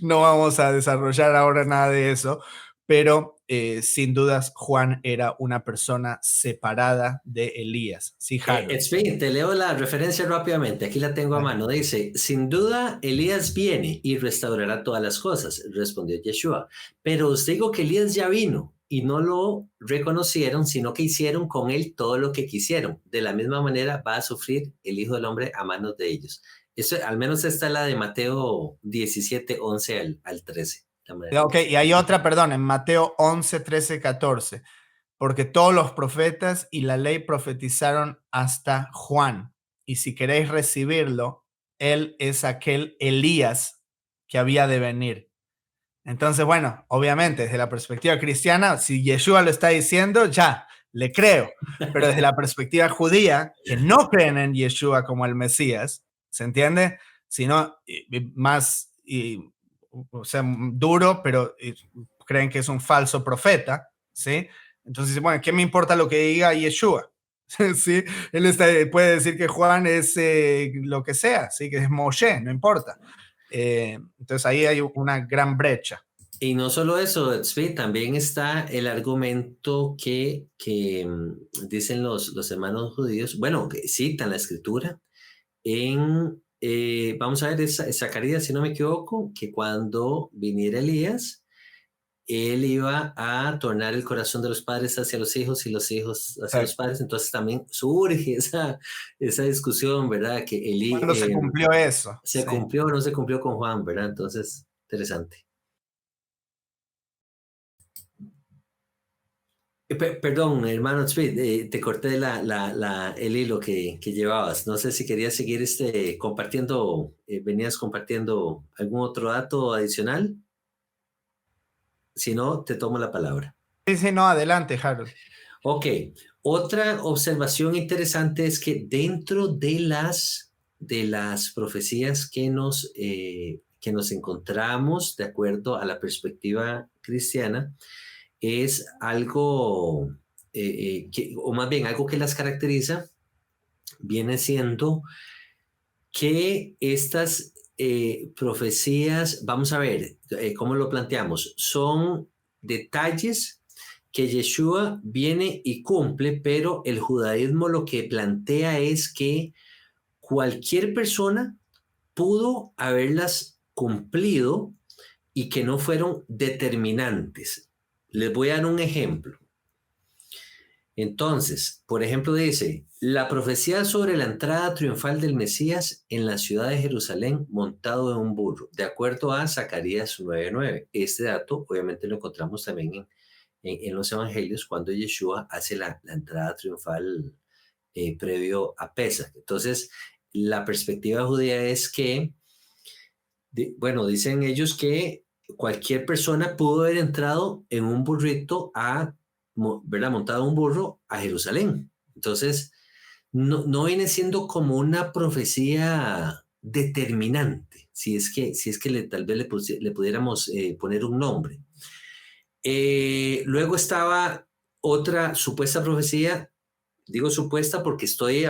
No vamos a desarrollar ahora nada de eso, pero sin dudas Juan era una persona separada de Elías. Sí, Harold. Te leo la referencia rápidamente, aquí la tengo a mano. Dice, sin duda Elías viene y restaurará todas las cosas, respondió Yeshua. Pero os digo que Elías ya vino y no lo reconocieron, sino que hicieron con él todo lo que quisieron. De la misma manera va a sufrir el Hijo del Hombre a manos de ellos. Eso, al menos esta es la de Mateo 17, 11 al 13. Ok, y hay otra, perdón, en Mateo 11, 13, 14. Porque todos los profetas y la ley profetizaron hasta Juan. Y si queréis recibirlo, él es aquel Elías que había de venir. Entonces, bueno, obviamente, desde la perspectiva cristiana, si Yeshua lo está diciendo, ya, le creo. Pero desde la perspectiva judía, que no creen en Yeshua como el Mesías, ¿se entiende? Sino más, o sea, duro, pero creen que es un falso profeta, ¿sí? Entonces, bueno, ¿qué me importa lo que diga Yeshua? ¿Sí? Él puede decir que Juan es lo que sea, ¿sí? Que es Moshe, no importa. Entonces ahí hay una gran brecha. Y no solo eso, Tzvi, también está el argumento que dicen los hermanos judíos, bueno, que citan la escritura en, vamos a ver, Zacarías, si no me equivoco, que cuando viniera Elías, él iba a tornar el corazón de los padres hacia los hijos y los hijos hacia los padres. Entonces también surge esa discusión, ¿verdad? Que ¿Cuándo se cumplió eso? ¿Se cumplió o no se cumplió con Juan, verdad? Entonces, interesante. Perdón, hermano Speed, te corté el hilo que llevabas. No sé si querías seguir compartiendo, venías compartiendo algún otro dato adicional. Si no, te tomo la palabra. Sí, no, adelante, Harold. Ok, otra observación interesante es que dentro de las profecías que nos encontramos, de acuerdo a la perspectiva cristiana, es algo, o más bien algo que las caracteriza, viene siendo que estas profecías, vamos a ver cómo lo planteamos, son detalles que Yeshua viene y cumple, pero el judaísmo lo que plantea es que cualquier persona pudo haberlas cumplido y que no fueron determinantes. Les voy a dar un ejemplo. Entonces, por ejemplo, dice, la profecía sobre la entrada triunfal del Mesías en la ciudad de Jerusalén montado en un burro, de acuerdo a Zacarías 9:9. Este dato obviamente lo encontramos también en los evangelios cuando Yeshua hace la entrada triunfal previo a Pesaj. Entonces, la perspectiva judía es que, dicen ellos que cualquier persona pudo haber entrado en un burrito ¿verdad? Montado un burro a Jerusalén. Entonces, no viene siendo como una profecía determinante, si es que tal vez le pudiéramos poner un nombre. Luego estaba otra supuesta profecía, digo supuesta porque estoy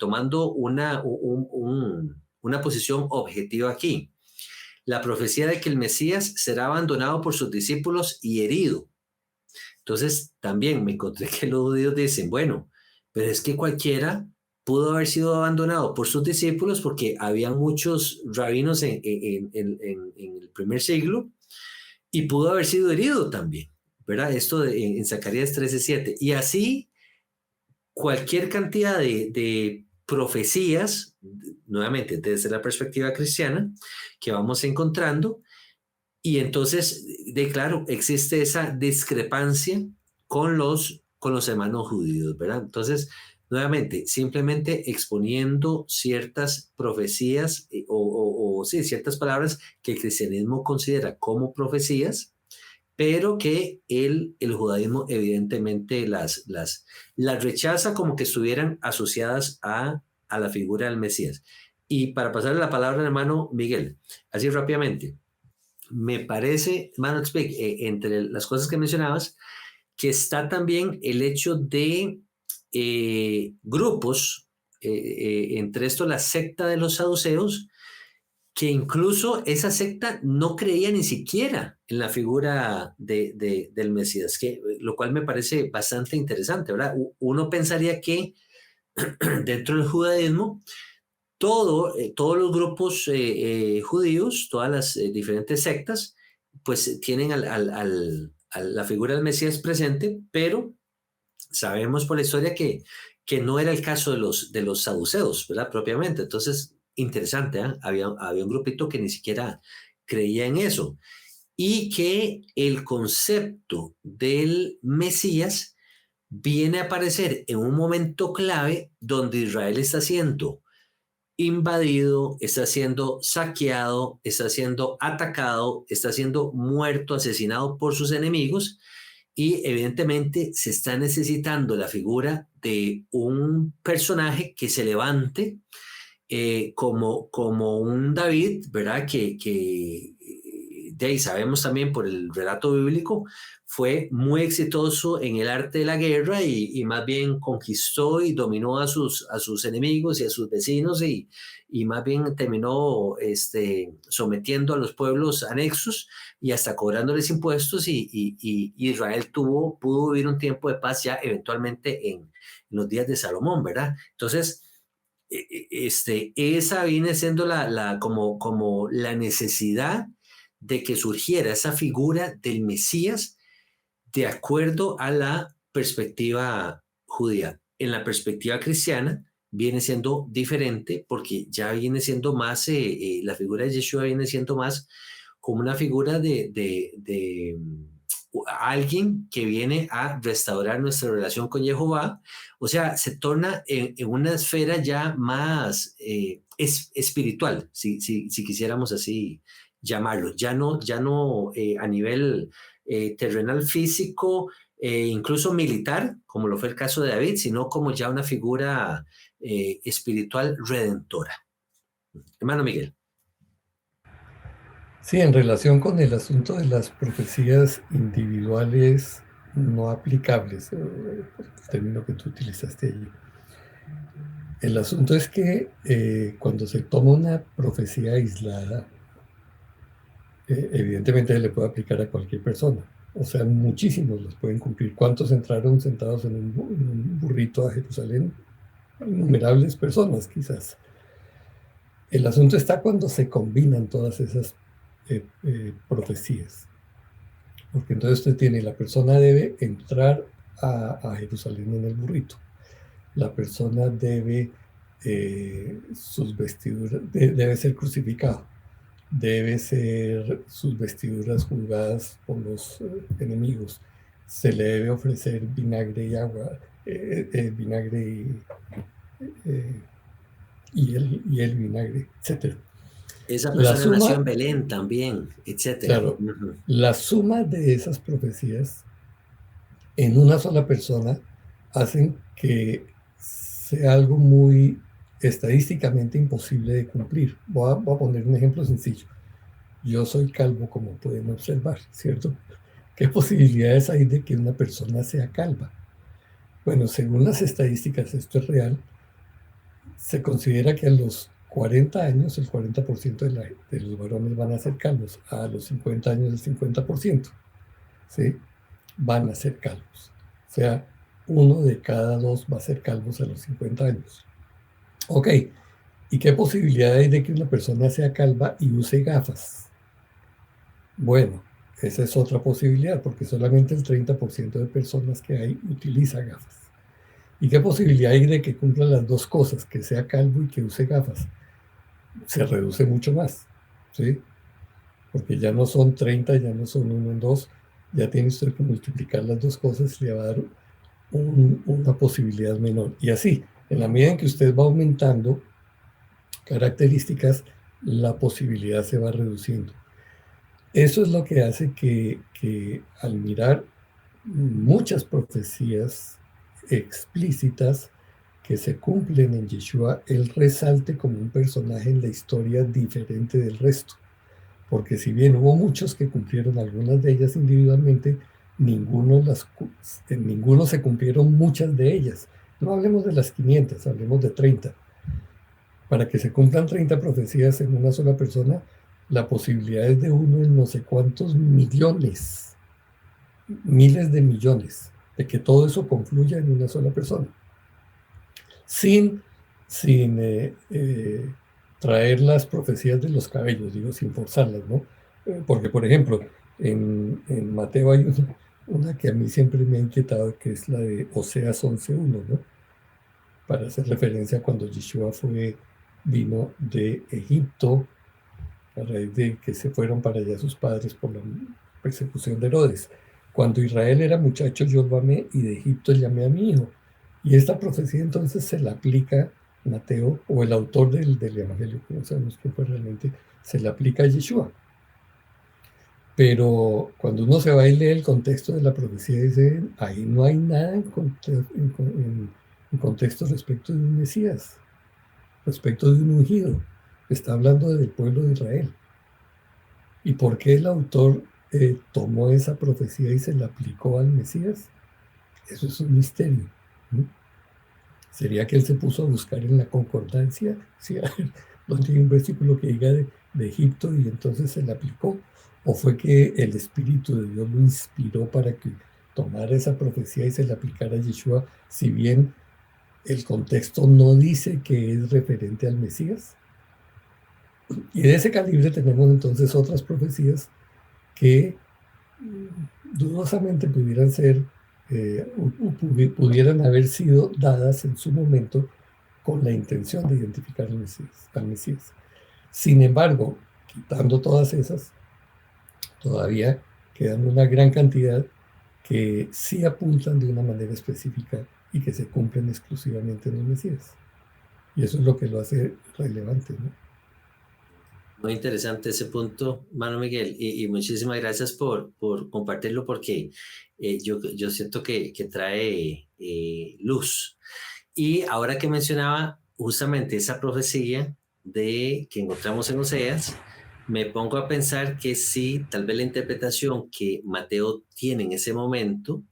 tomando una posición objetiva aquí. La profecía de que el Mesías será abandonado por sus discípulos y herido. Entonces también me encontré que los judíos dicen, bueno, pero es que cualquiera pudo haber sido abandonado por sus discípulos porque había muchos rabinos en el primer siglo y pudo haber sido herido también, ¿verdad? Esto en Zacarías 13:7. Y así cualquier cantidad de profecías, nuevamente desde la perspectiva cristiana, que vamos encontrando. Y entonces, claro, existe esa discrepancia con los hermanos judíos, ¿verdad? Entonces, nuevamente, simplemente exponiendo ciertas profecías sí, ciertas palabras que el cristianismo considera como profecías, pero que el judaísmo evidentemente las rechaza como que estuvieran asociadas a la figura del Mesías. Y para pasarle la palabra al hermano Miguel, así rápidamente, me parece, hermano Speak, entre las cosas que mencionabas, que está también el hecho de grupos, entre esto la secta de los saduceos, que incluso esa secta no creía ni siquiera en la figura del Mesías, lo cual me parece bastante interesante, ¿verdad? Uno pensaría que dentro del judaísmo, todos los grupos judíos, todas las diferentes sectas, pues tienen a la figura del Mesías presente, pero sabemos por la historia que no era el caso de los saduceos, ¿verdad? Propiamente. Entonces, interesante, ¿eh? Había un grupito que ni siquiera creía en eso. Y que el concepto del Mesías viene a aparecer en un momento clave donde Israel está siendo invadido, está siendo saqueado, está siendo atacado, está siendo muerto, asesinado por sus enemigos, y evidentemente se está necesitando la figura de un personaje que se levante como un David, ¿verdad? Que de ahí sabemos también por el relato bíblico, fue muy exitoso en el arte de la guerra y más bien conquistó y dominó a sus enemigos y a sus vecinos y más bien terminó sometiendo a los pueblos anexos y hasta cobrándoles impuestos y Israel pudo vivir un tiempo de paz ya eventualmente en los días de Salomón, ¿verdad? Entonces, esa viene siendo como la necesidad de que surgiera esa figura del Mesías de acuerdo a la perspectiva judía. En la perspectiva cristiana viene siendo diferente porque ya viene siendo más, la figura de Yeshua viene siendo más como una figura de alguien que viene a restaurar nuestra relación con Jehová. O sea, se torna en una esfera ya más espiritual, si quisiéramos así llamarlo. Ya no a nivel terrenal físico, incluso militar, como lo fue el caso de David, sino como ya una figura espiritual redentora. Hermano Miguel. Sí, en relación con el asunto de las profecías individuales no aplicables, el término que tú utilizaste allí. El asunto es que cuando se toma una profecía aislada, evidentemente le puede aplicar a cualquier persona. O sea, muchísimos los pueden cumplir. ¿Cuántos entraron sentados en un burrito a Jerusalén? Innumerables personas, quizás. El asunto está cuando se combinan todas esas profecías. Porque entonces usted tiene, la persona debe entrar a Jerusalén en el burrito. La persona debe, sus vestiduras, debe ser crucificado. Debe ser sus vestiduras juzgadas por los enemigos. Se le debe ofrecer vinagre y agua, vinagre y el vinagre, etc. Esa persona nació en Belén también, etc. Claro, la suma de esas profecías en una sola persona hacen que sea algo muy estadísticamente imposible de cumplir. Voy a poner un ejemplo sencillo. Yo soy calvo, como pueden observar, ¿cierto? ¿Qué posibilidades hay de que una persona sea calva? Bueno, según las estadísticas, esto es real, se considera que a los 40 años el 40% de los varones van a ser calvos, a los 50 años el 50%, ¿sí? Van a ser calvos. O sea, 1 de cada 2 va a ser calvos a los 50 años. Ok, ¿y qué posibilidad hay de que una persona sea calva y use gafas? Bueno, esa es otra posibilidad, porque solamente el 30% de personas que hay utiliza gafas. ¿Y qué posibilidad hay de que cumpla las dos cosas, que sea calvo y que use gafas? Se reduce mucho más, ¿sí? Porque ya no son 30, ya no son 1 en 2, ya tiene usted que multiplicar las dos cosas y le va a dar una posibilidad menor. Y así, en la medida en que usted va aumentando características, la posibilidad se va reduciendo. Eso es lo que hace que al mirar muchas profecías explícitas que se cumplen en Yeshua, él resalte como un personaje en la historia diferente del resto. Porque si bien hubo muchos que cumplieron algunas de ellas individualmente, ninguno se cumplieron muchas de ellas. No hablemos de las 500, hablemos de 30. Para que se cumplan 30 profecías en una sola persona, la posibilidad es de 1 en no sé cuántos millones, miles de millones, de que todo eso confluya en una sola persona. Sin traer las profecías de los cabellos, digo, sin forzarlas, ¿no? Porque, por ejemplo, en Mateo hay una que a mí siempre me ha inquietado, que es la de Oseas 11:1, ¿no? Para hacer referencia a cuando Yeshua vino de Egipto, a raíz de que se fueron para allá sus padres por la persecución de Herodes. Cuando Israel era muchacho, yo lo amé, y de Egipto llamé a mi hijo. Y esta profecía entonces se la aplica Mateo, o el autor del Evangelio, que no sabemos quién fue realmente, se la aplica a Yeshua. Pero cuando uno se va y lee el contexto de la profecía, dice, ahí no hay nada en contexto respecto de un Mesías, respecto de un ungido. Está hablando del pueblo de Israel. ¿Y por qué el autor tomó esa profecía y se la aplicó al Mesías? Eso es un misterio, ¿no? ¿Sería que él se puso a buscar en la concordancia? ¿Sí? Donde hay un versículo que diga de Egipto y entonces se le aplicó. ¿O fue que el Espíritu de Dios lo inspiró para que tomara esa profecía y se la aplicara a Yeshua, si bien el contexto no dice que es referente al Mesías? Y de ese calibre tenemos entonces otras profecías que dudosamente pudieran ser, pudieran haber sido dadas en su momento con la intención de identificar al Mesías. Sin embargo, quitando todas esas, todavía quedan una gran cantidad que sí apuntan de una manera específica y que se cumplen exclusivamente en el Mesías. Y eso es lo que lo hace relevante, ¿no? Muy interesante ese punto, Mano Miguel, y muchísimas gracias por compartirlo porque yo siento que trae luz. Y ahora que mencionaba justamente esa profecía que encontramos en Oseas, me pongo a pensar que sí, tal vez la interpretación que Mateo tiene en ese momento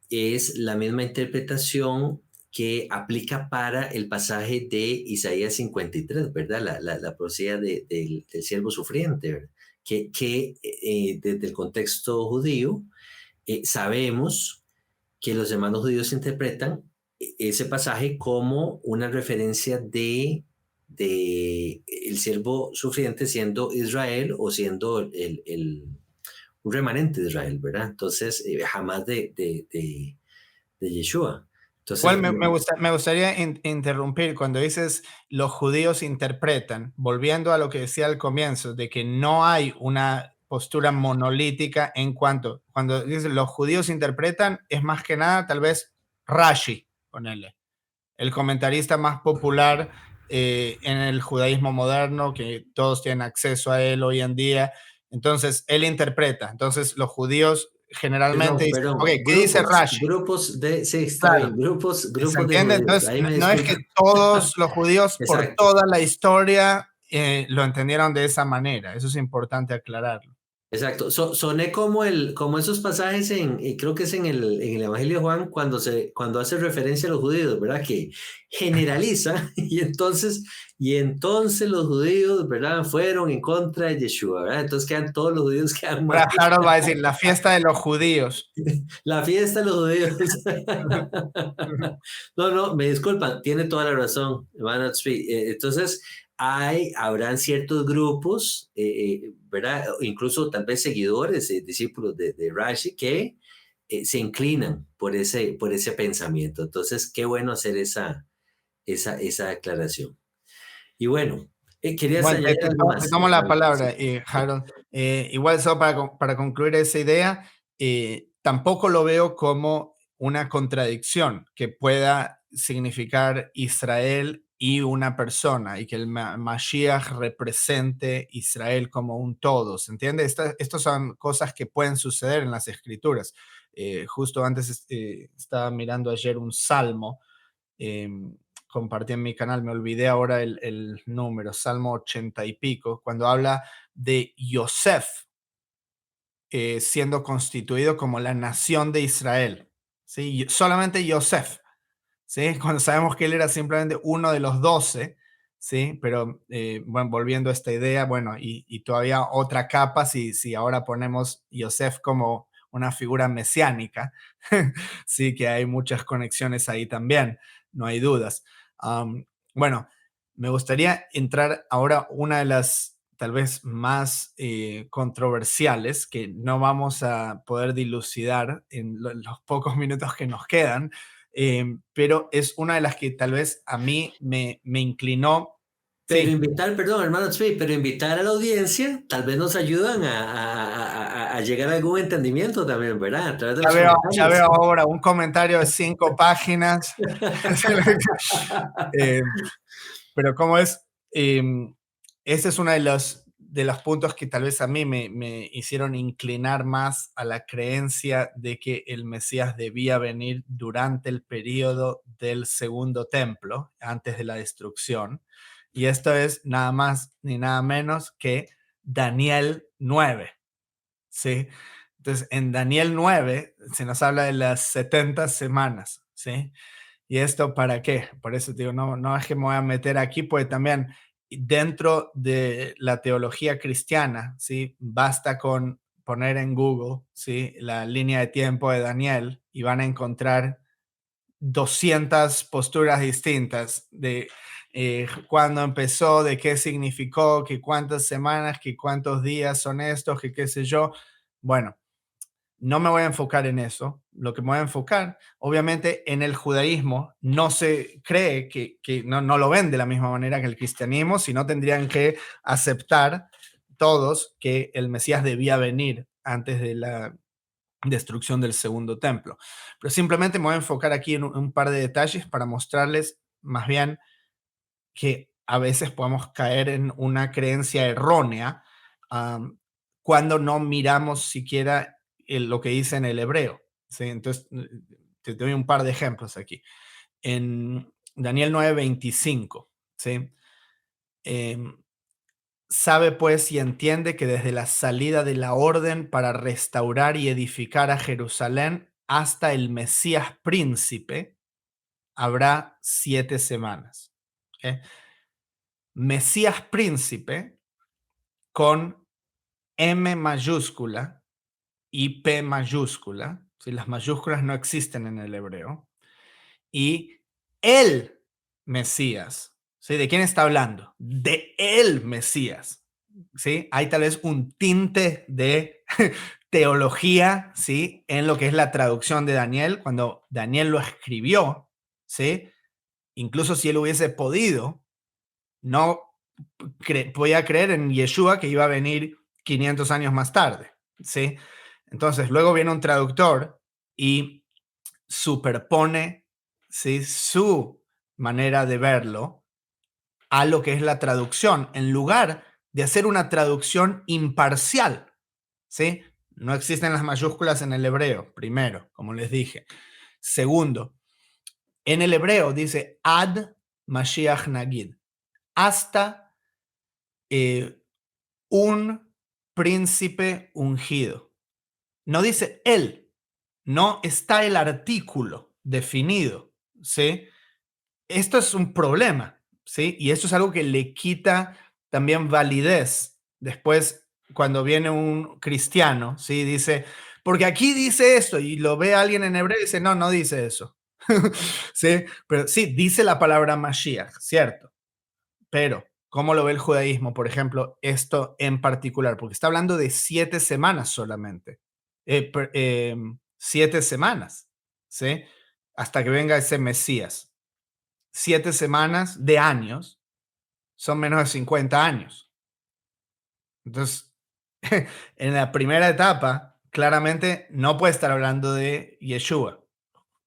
es la misma interpretación que aplica para el pasaje de Isaías 53, ¿verdad? La profecía del siervo sufriente, ¿verdad? Que desde el contexto judío sabemos que los hermanos judíos interpretan ese pasaje como una referencia de el siervo sufriente siendo Israel o siendo un remanente de Israel, ¿verdad? Entonces, jamás de Yeshua. Entonces, Igual me gustaría interrumpir cuando dices los judíos interpretan, volviendo a lo que decía al comienzo, de que no hay una postura monolítica cuando dices los judíos interpretan, es más que nada tal vez Rashi, ponele, el comentarista más popular en el judaísmo moderno, que todos tienen acceso a él hoy en día. Entonces, él interpreta. Entonces, los judíos generalmente dicen, ok, ¿qué dice Rashi? sí, está Claro, bien, grupos ¿se de entiende? judíos, Entonces, ahí me no es que disculpan. todos los judíos por Exacto. toda la historia lo entendieron de esa manera. Eso es importante aclararlo. Exacto, soné como esos pasajes creo que es en el Evangelio de Juan, cuando hace referencia a los judíos, ¿verdad? Que generaliza y entonces los judíos, ¿verdad? Fueron en contra de Yeshua, ¿verdad? Entonces todos los judíos quedan mal. Ahora Harold va a decir, la fiesta de los judíos. La fiesta de los judíos. No, me disculpan, tiene toda la razón, hermano Tzvi. Entonces, habrán ciertos grupos, ¿verdad? Incluso tal vez seguidores, discípulos de Rashi, que se inclinan por ese pensamiento. Entonces, qué bueno hacer esa aclaración. Y bueno, ¿querías Bueno, añadir algo te más? tomo la Sí. palabra, Harold. Igual solo para concluir esa idea, tampoco lo veo como una contradicción que pueda significar Israel y una persona y que el Mashiach represente Israel como un todo, ¿se entiende? Estas son cosas que pueden suceder en las escrituras. Justo antes estaba mirando ayer un salmo, compartí en mi canal, me olvidé ahora el número, Salmo 80 y pico, cuando habla de Yosef siendo constituido como la nación de Israel. ¿Sí? Solamente Yosef, ¿sí? Cuando sabemos que él era simplemente uno de los 12, ¿sí? Pero bueno, volviendo a esta idea, bueno, y todavía otra capa, si ahora ponemos Yosef como una figura mesiánica, sí, que hay muchas conexiones ahí también, no hay dudas. Bueno, me gustaría entrar ahora una de las tal vez más controversiales que no vamos a poder dilucidar en los pocos minutos que nos quedan, pero es una de las que tal vez a mí me inclinó. Pero Sí, perdón, hermano Tzvi, pero invitar a la audiencia tal vez nos ayudan a llegar a algún entendimiento también, ¿verdad? A través de los ya comentarios. veo ahora un comentario de 5 páginas. Eh, pero como es, ese es uno de los puntos que tal vez a mí me hicieron inclinar más a la creencia de que el Mesías debía venir durante el periodo del segundo templo, antes de la destrucción. Y esto es nada más ni nada menos que Daniel 9, ¿sí? Entonces, en Daniel 9 se nos habla de las 70 semanas, ¿sí? ¿Y esto para qué? Por eso digo, no es que me voy a meter aquí, pues también dentro de la teología cristiana, ¿sí? Basta con poner en Google, ¿sí? La línea de tiempo de Daniel y van a encontrar 200 posturas distintas de cuándo empezó, de qué significó, que cuántas semanas, que cuántos días son estos, que qué sé yo. Bueno, no me voy a enfocar en eso. Lo que me voy a enfocar, obviamente, en el judaísmo no se cree que no lo ven de la misma manera que el cristianismo, sino tendrían que aceptar todos que el Mesías debía venir antes de la destrucción del segundo templo. Pero simplemente me voy a enfocar aquí en un par de detalles para mostrarles más bien que a veces podemos caer en una creencia errónea cuando no miramos siquiera lo que dice en el hebreo. ¿Sí? Entonces, te doy un par de ejemplos aquí. En Daniel 9:25, ¿sí? Sabe pues y entiende que desde la salida de la orden para restaurar y edificar a Jerusalén hasta el Mesías príncipe habrá 7 semanas. ¿Okay? Mesías príncipe con M mayúscula y P mayúscula. ¿Sí? Las mayúsculas no existen en el hebreo. Y el Mesías. ¿Sí? ¿De quién está hablando? De el Mesías. ¿Sí? Hay tal vez un tinte de teología, ¿sí? En lo que es la traducción de Daniel, cuando Daniel lo escribió, ¿sí? Incluso si él hubiese podido, no podía creer en Yeshua, que iba a venir 500 años más tarde, ¿sí? Entonces, luego viene un traductor y superpone, ¿sí? Su manera de verlo a lo que es la traducción, en lugar de hacer una traducción imparcial, ¿sí? No existen las mayúsculas en el hebreo, primero, como les dije. Segundo, en el hebreo dice ad Mashiach Nagid, hasta un príncipe ungido. No dice él, no está el artículo definido, ¿sí? Esto es un problema, ¿sí? Y esto es algo que le quita también validez. Después, cuando viene un cristiano, ¿sí? Dice, porque aquí dice esto, y lo ve alguien en hebreo y dice, no dice eso. ¿Sí? Pero sí, dice la palabra Mashiach, ¿cierto? Pero, ¿cómo lo ve el judaísmo, por ejemplo, esto en particular? Porque está hablando de 7 semanas solamente. 7 semanas, ¿sí? Hasta que venga ese Mesías. 7 semanas de años son menos de 50 años. Entonces, en la primera etapa, claramente no puede estar hablando de Yeshua,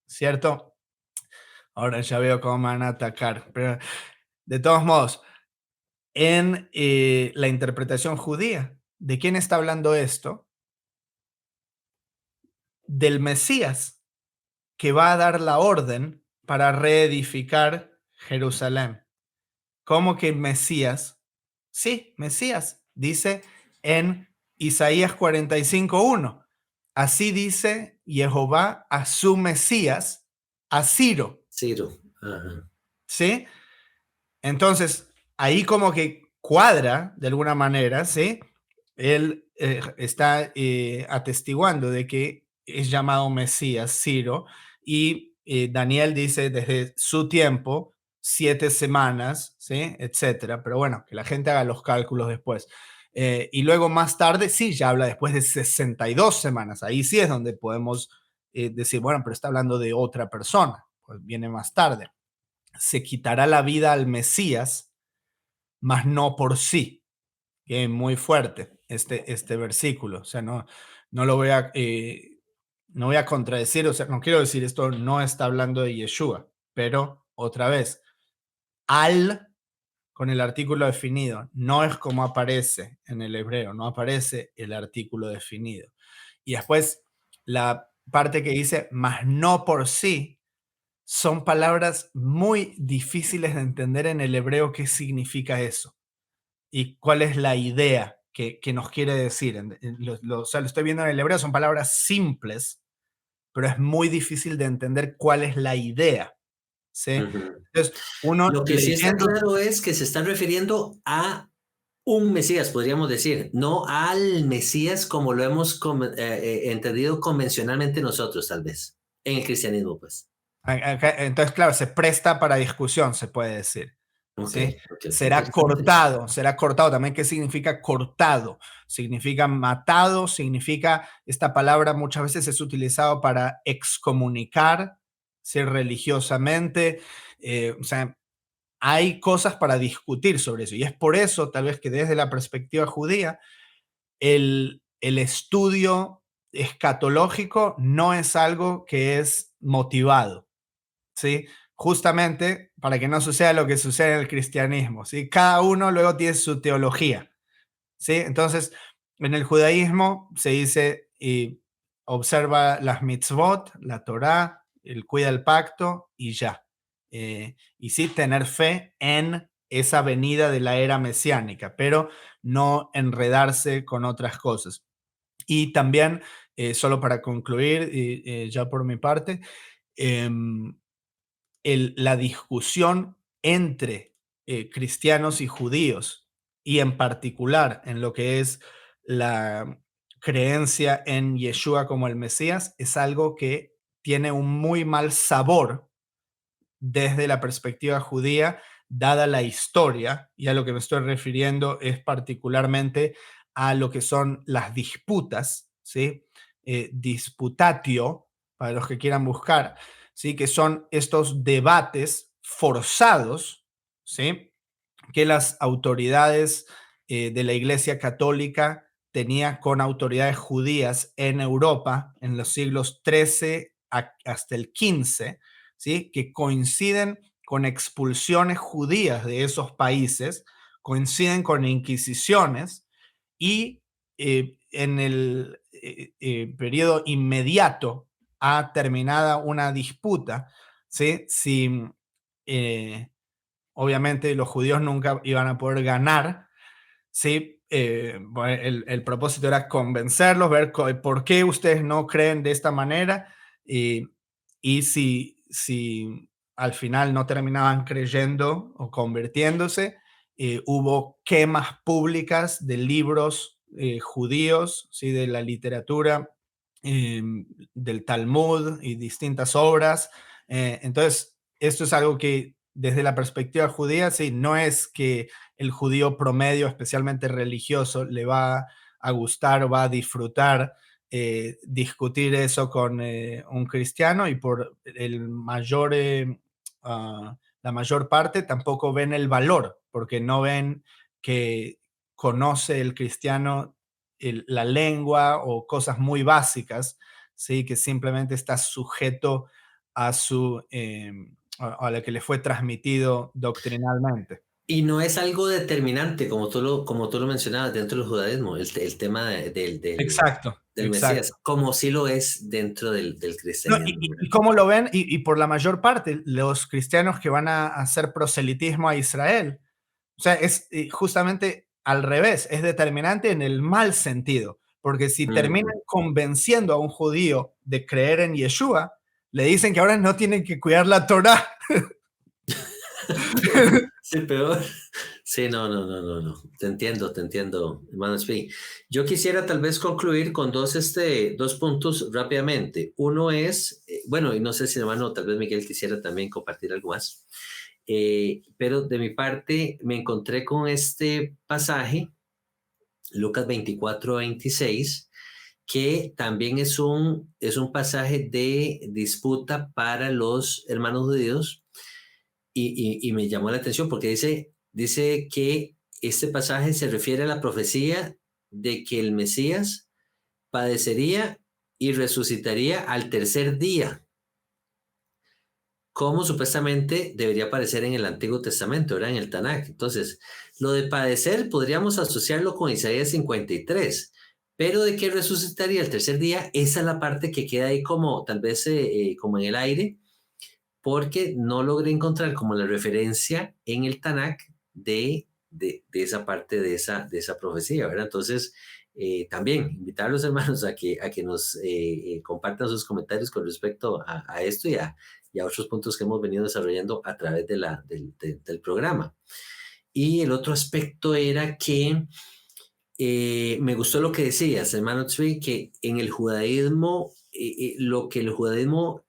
¿cierto? Ahora ya veo cómo me van a atacar. Pero de todos modos, en la interpretación judía, ¿de quién está hablando esto? Del Mesías, que va a dar la orden para reedificar Jerusalén. ¿Cómo que Mesías? Sí, Mesías. Dice en Isaías 45:1. Así dice Jehová a su Mesías, a Ciro. Ciro. Ajá. ¿Sí? Entonces, ahí como que cuadra de alguna manera, ¿sí? Él está atestiguando de que es llamado Mesías, Ciro, y Daniel dice desde su tiempo, 7 semanas, ¿sí? Etcétera. Pero bueno, que la gente haga los cálculos después. Y luego más tarde, sí, ya habla después de 62 semanas. Ahí sí es donde podemos decir, bueno, pero está hablando de otra persona, pues viene más tarde. Se quitará la vida al Mesías, mas no por sí. Que muy fuerte este versículo. O sea, no lo voy a, no voy a contradecir, o sea, no quiero decir esto no está hablando de Yeshua, pero otra vez, al con el artículo definido, no es como aparece en el hebreo, no aparece el artículo definido. Y después la parte que dice, mas no por sí, son palabras muy difíciles de entender en el hebreo qué significa eso y cuál es la idea que nos quiere decir. O sea, lo estoy viendo en el hebreo, son palabras simples, pero es muy difícil de entender cuál es la idea. ¿Sí? Ujú. Entonces, uno Lo que sí está leyendo, claro es que se están refiriendo a un Mesías, podríamos decir, no al Mesías como lo hemos entendido convencionalmente nosotros, tal vez, en el cristianismo, pues. entonces, claro, se presta para discusión, se puede decir. Ok, ¿sí? ok, Será interesante. cortado. También, ¿qué significa cortado? Significa matado, significa, esta palabra muchas veces es utilizado para excomunicar, ¿sí? Religiosamente. O sea, hay cosas para discutir sobre eso. Y es por eso, tal vez, que desde la perspectiva judía, el estudio escatológico no es algo que es motivado, ¿sí? Justamente para que no suceda lo que sucede en el cristianismo, ¿sí? Cada uno luego tiene su teología, ¿sí? Entonces, en el judaísmo se dice, y observa las mitzvot, la Torá, cuida el pacto y ya. Y sí, tener fe en esa venida de la era mesiánica, pero no enredarse con otras cosas. Y también, solo para concluir, ya por mi parte, em, la discusión entre cristianos y judíos, y en particular en lo que es la creencia en Yeshua como el Mesías, es algo que tiene un muy mal sabor desde la perspectiva judía, dada la historia, y a lo que me estoy refiriendo es particularmente a lo que son las disputas, ¿sí? Disputatio, para los que quieran buscar, ¿sí? Que son estos debates forzados, ¿sí? Que las autoridades de la Iglesia Católica tenían con autoridades judías en Europa en los siglos XIII hasta el XV, ¿sí? Que coinciden con expulsiones judías de esos países, coinciden con inquisiciones, y en el periodo inmediato a terminada una disputa, ¿sí? Si obviamente los judíos nunca iban a poder ganar, ¿sí? Bueno, el propósito era convencerlos, ver por qué ustedes no creen de esta manera, y, y si al final no terminaban creyendo o convirtiéndose, hubo quemas públicas de libros judíos, ¿sí? De la literatura, eh, del Talmud y distintas obras. Entonces, esto es algo que desde la perspectiva judía, sí, no es que el judío promedio, especialmente religioso, le va a gustar o va a disfrutar discutir eso con un cristiano, y por la mayor parte tampoco ven el valor, porque no ven que conoce el cristiano la lengua o cosas muy básicas, ¿sí? Que simplemente está sujeto a a lo que le fue transmitido doctrinalmente. Y no es algo determinante, como tú lo mencionabas, dentro del judaísmo, el tema Exacto, del exacto. Mesías, como sí lo es dentro del No, cristianismo, ¿verdad? y cómo lo ven, y por la mayor parte, los cristianos que van a hacer proselitismo a Israel. O sea, es justamente al revés, es determinante en el mal sentido, porque si Ujú. terminan convenciendo a un judío de creer en Yeshua, le dicen que ahora no tienen que cuidar la Torá. Sí, peor. Sí, no. Te entiendo, hermano Spi. Yo quisiera tal vez concluir con dos puntos rápidamente. Uno es, bueno, y no sé si hermano, tal vez Miguel quisiera también compartir algo más. Pero de mi parte me encontré con este pasaje, Lucas 24:26, que también es un pasaje de disputa para los hermanos judíos y me llamó la atención porque dice que este pasaje se refiere a la profecía de que el Mesías padecería y resucitaría al tercer día, como supuestamente debería aparecer en el Antiguo Testamento, ¿verdad? En el Tanakh. Entonces, lo de padecer podríamos asociarlo con Isaías 53, pero de que resucitaría el tercer día, esa es la parte que queda ahí como tal vez como en el aire, porque no logré encontrar como la referencia en el Tanakh de esa parte de esa profecía, ¿verdad? Entonces, también invitar a los hermanos a que nos compartan sus comentarios con respecto a esto y a otros puntos que hemos venido desarrollando a través del programa. Y el otro aspecto era que me gustó lo que decías, hermano Tzvi, que en el judaísmo, lo que el judaísmo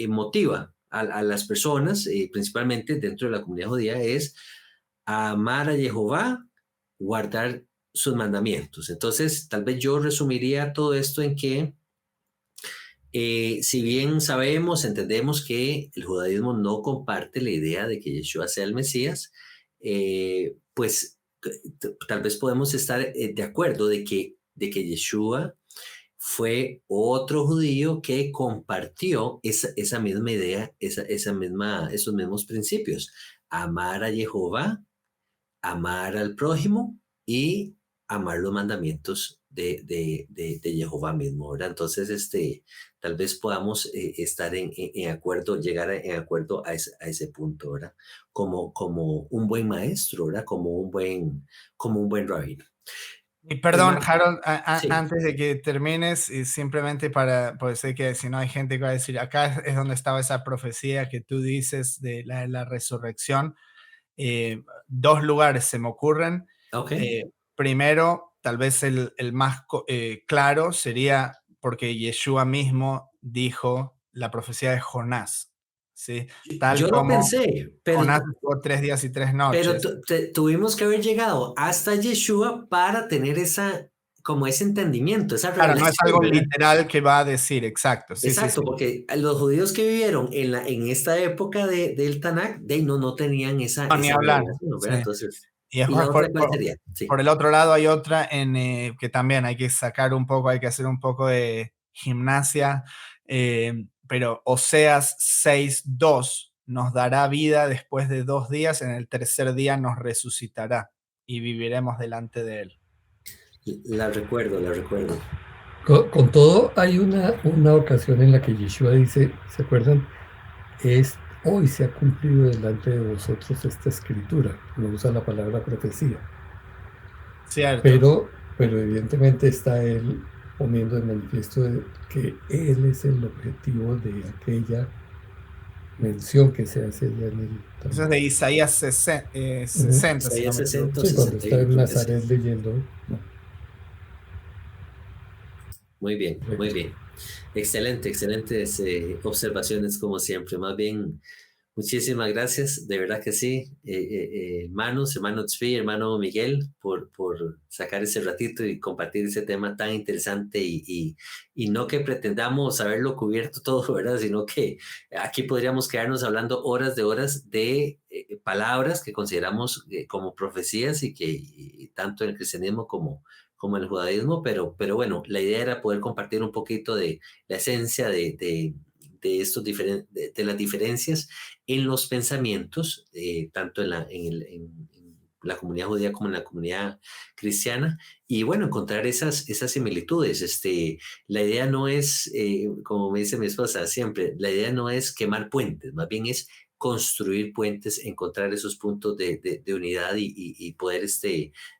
motiva a las personas, principalmente dentro de la comunidad judía, es a amar a Jehová, guardar sus mandamientos. Entonces, tal vez yo resumiría todo esto en que si bien sabemos, entendemos que el judaísmo no comparte la idea de que Yeshua sea el Mesías, pues tal vez podemos estar de acuerdo de que Yeshua fue otro judío que compartió esa misma idea, esos mismos principios. Amar a Jehová, amar al prójimo y amar los mandamientos de Jehová mismo, ¿verdad? Entonces, tal vez podamos estar en acuerdo, llegar en acuerdo a ese punto, ¿verdad? Como un buen maestro, ¿verdad? Como un buen rabino. Y perdón, Harold, Sí. antes de que termines, y simplemente pues sé que si no hay gente que va a decir, acá es donde estaba esa profecía que tú dices de la resurrección. 2 lugares se me ocurren. Ok. Primero, tal vez el más claro sería porque Yeshua mismo dijo la profecía de Jonás, ¿sí? Tal Yo lo como pensé, Jonás estuvo 3 días y 3 pero noches. tuvimos que haber llegado hasta Yeshua para tener como ese entendimiento, esa Claro, no es revelación, algo ¿verdad? literal que va a decir, exacto. Sí, sí, Exacto, sí. porque los judíos que vivieron en esta época del Tanakh, no tenían esa No, ni hablar. revelación, Sí. ¿verdad? Entonces, Y ¿y después, la otra cuál sería? Sí. por el otro lado, hay otra que también hay que sacar un poco, hay que hacer un poco de gimnasia, pero Oseas 6:2 nos dará vida después de 2 días, en el tercer día nos resucitará y viviremos delante de él. La recuerdo. Con todo, hay una ocasión en la que Yeshua dice, ¿se acuerdan? Hoy se ha cumplido delante de vosotros esta escritura. No usa la palabra profecía. Cierto. Pero evidentemente está él poniendo de manifiesto que él es el objetivo de aquella mención que se hace ya en el... Eso es de Isaías 60, si no Isaías me equivoco. 60 o Sí, cuando está 61, en creo que sí. Nazaret leyendo. ¿no? Muy bien, muy bien. Excelentes observaciones como siempre. Más bien, muchísimas gracias, de verdad que sí, hermano Tzvi, hermano Miguel, por sacar ese ratito y compartir ese tema tan interesante y no que pretendamos haberlo cubierto todo, ¿verdad? Sino que aquí podríamos quedarnos hablando horas de palabras que consideramos como profecías y que tanto en el cristianismo como en el judaísmo, pero bueno, la idea era poder compartir un poquito de la esencia de las diferencias en los pensamientos, tanto en la comunidad judía como en la comunidad cristiana, y bueno, encontrar esas similitudes. La idea no es, como me dice mi esposa siempre, la idea no es quemar puentes, más bien es construir puentes, encontrar esos puntos de unidad y poder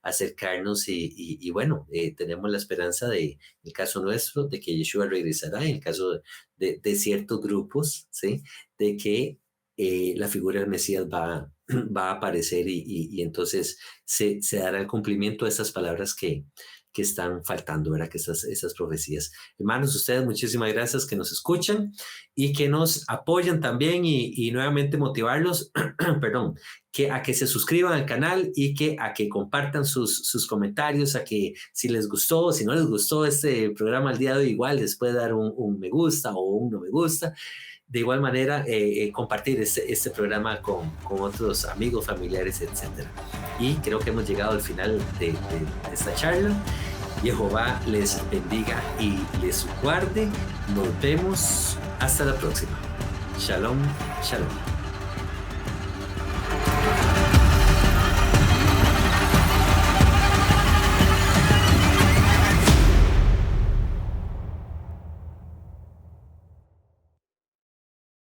acercarnos y bueno, tenemos la esperanza en el caso nuestro, de que Yeshua regresará, en el caso de ciertos grupos, ¿sí? De que la figura del Mesías va a aparecer y entonces se dará el cumplimiento de esas palabras que están faltando, ¿verdad? Que esas profecías. Hermanos, ustedes muchísimas gracias que nos escuchan y que nos apoyan también y nuevamente motivarlos, perdón, a que se suscriban al canal y a que compartan sus comentarios, a que si les gustó, si no les gustó este programa al día de hoy, igual les puede dar un me gusta o un no me gusta. De igual manera, compartir este programa con otros amigos, familiares, etc. Y creo que hemos llegado al final de esta charla. Jehová les bendiga y les guarde. Nos vemos hasta la próxima. Shalom, shalom.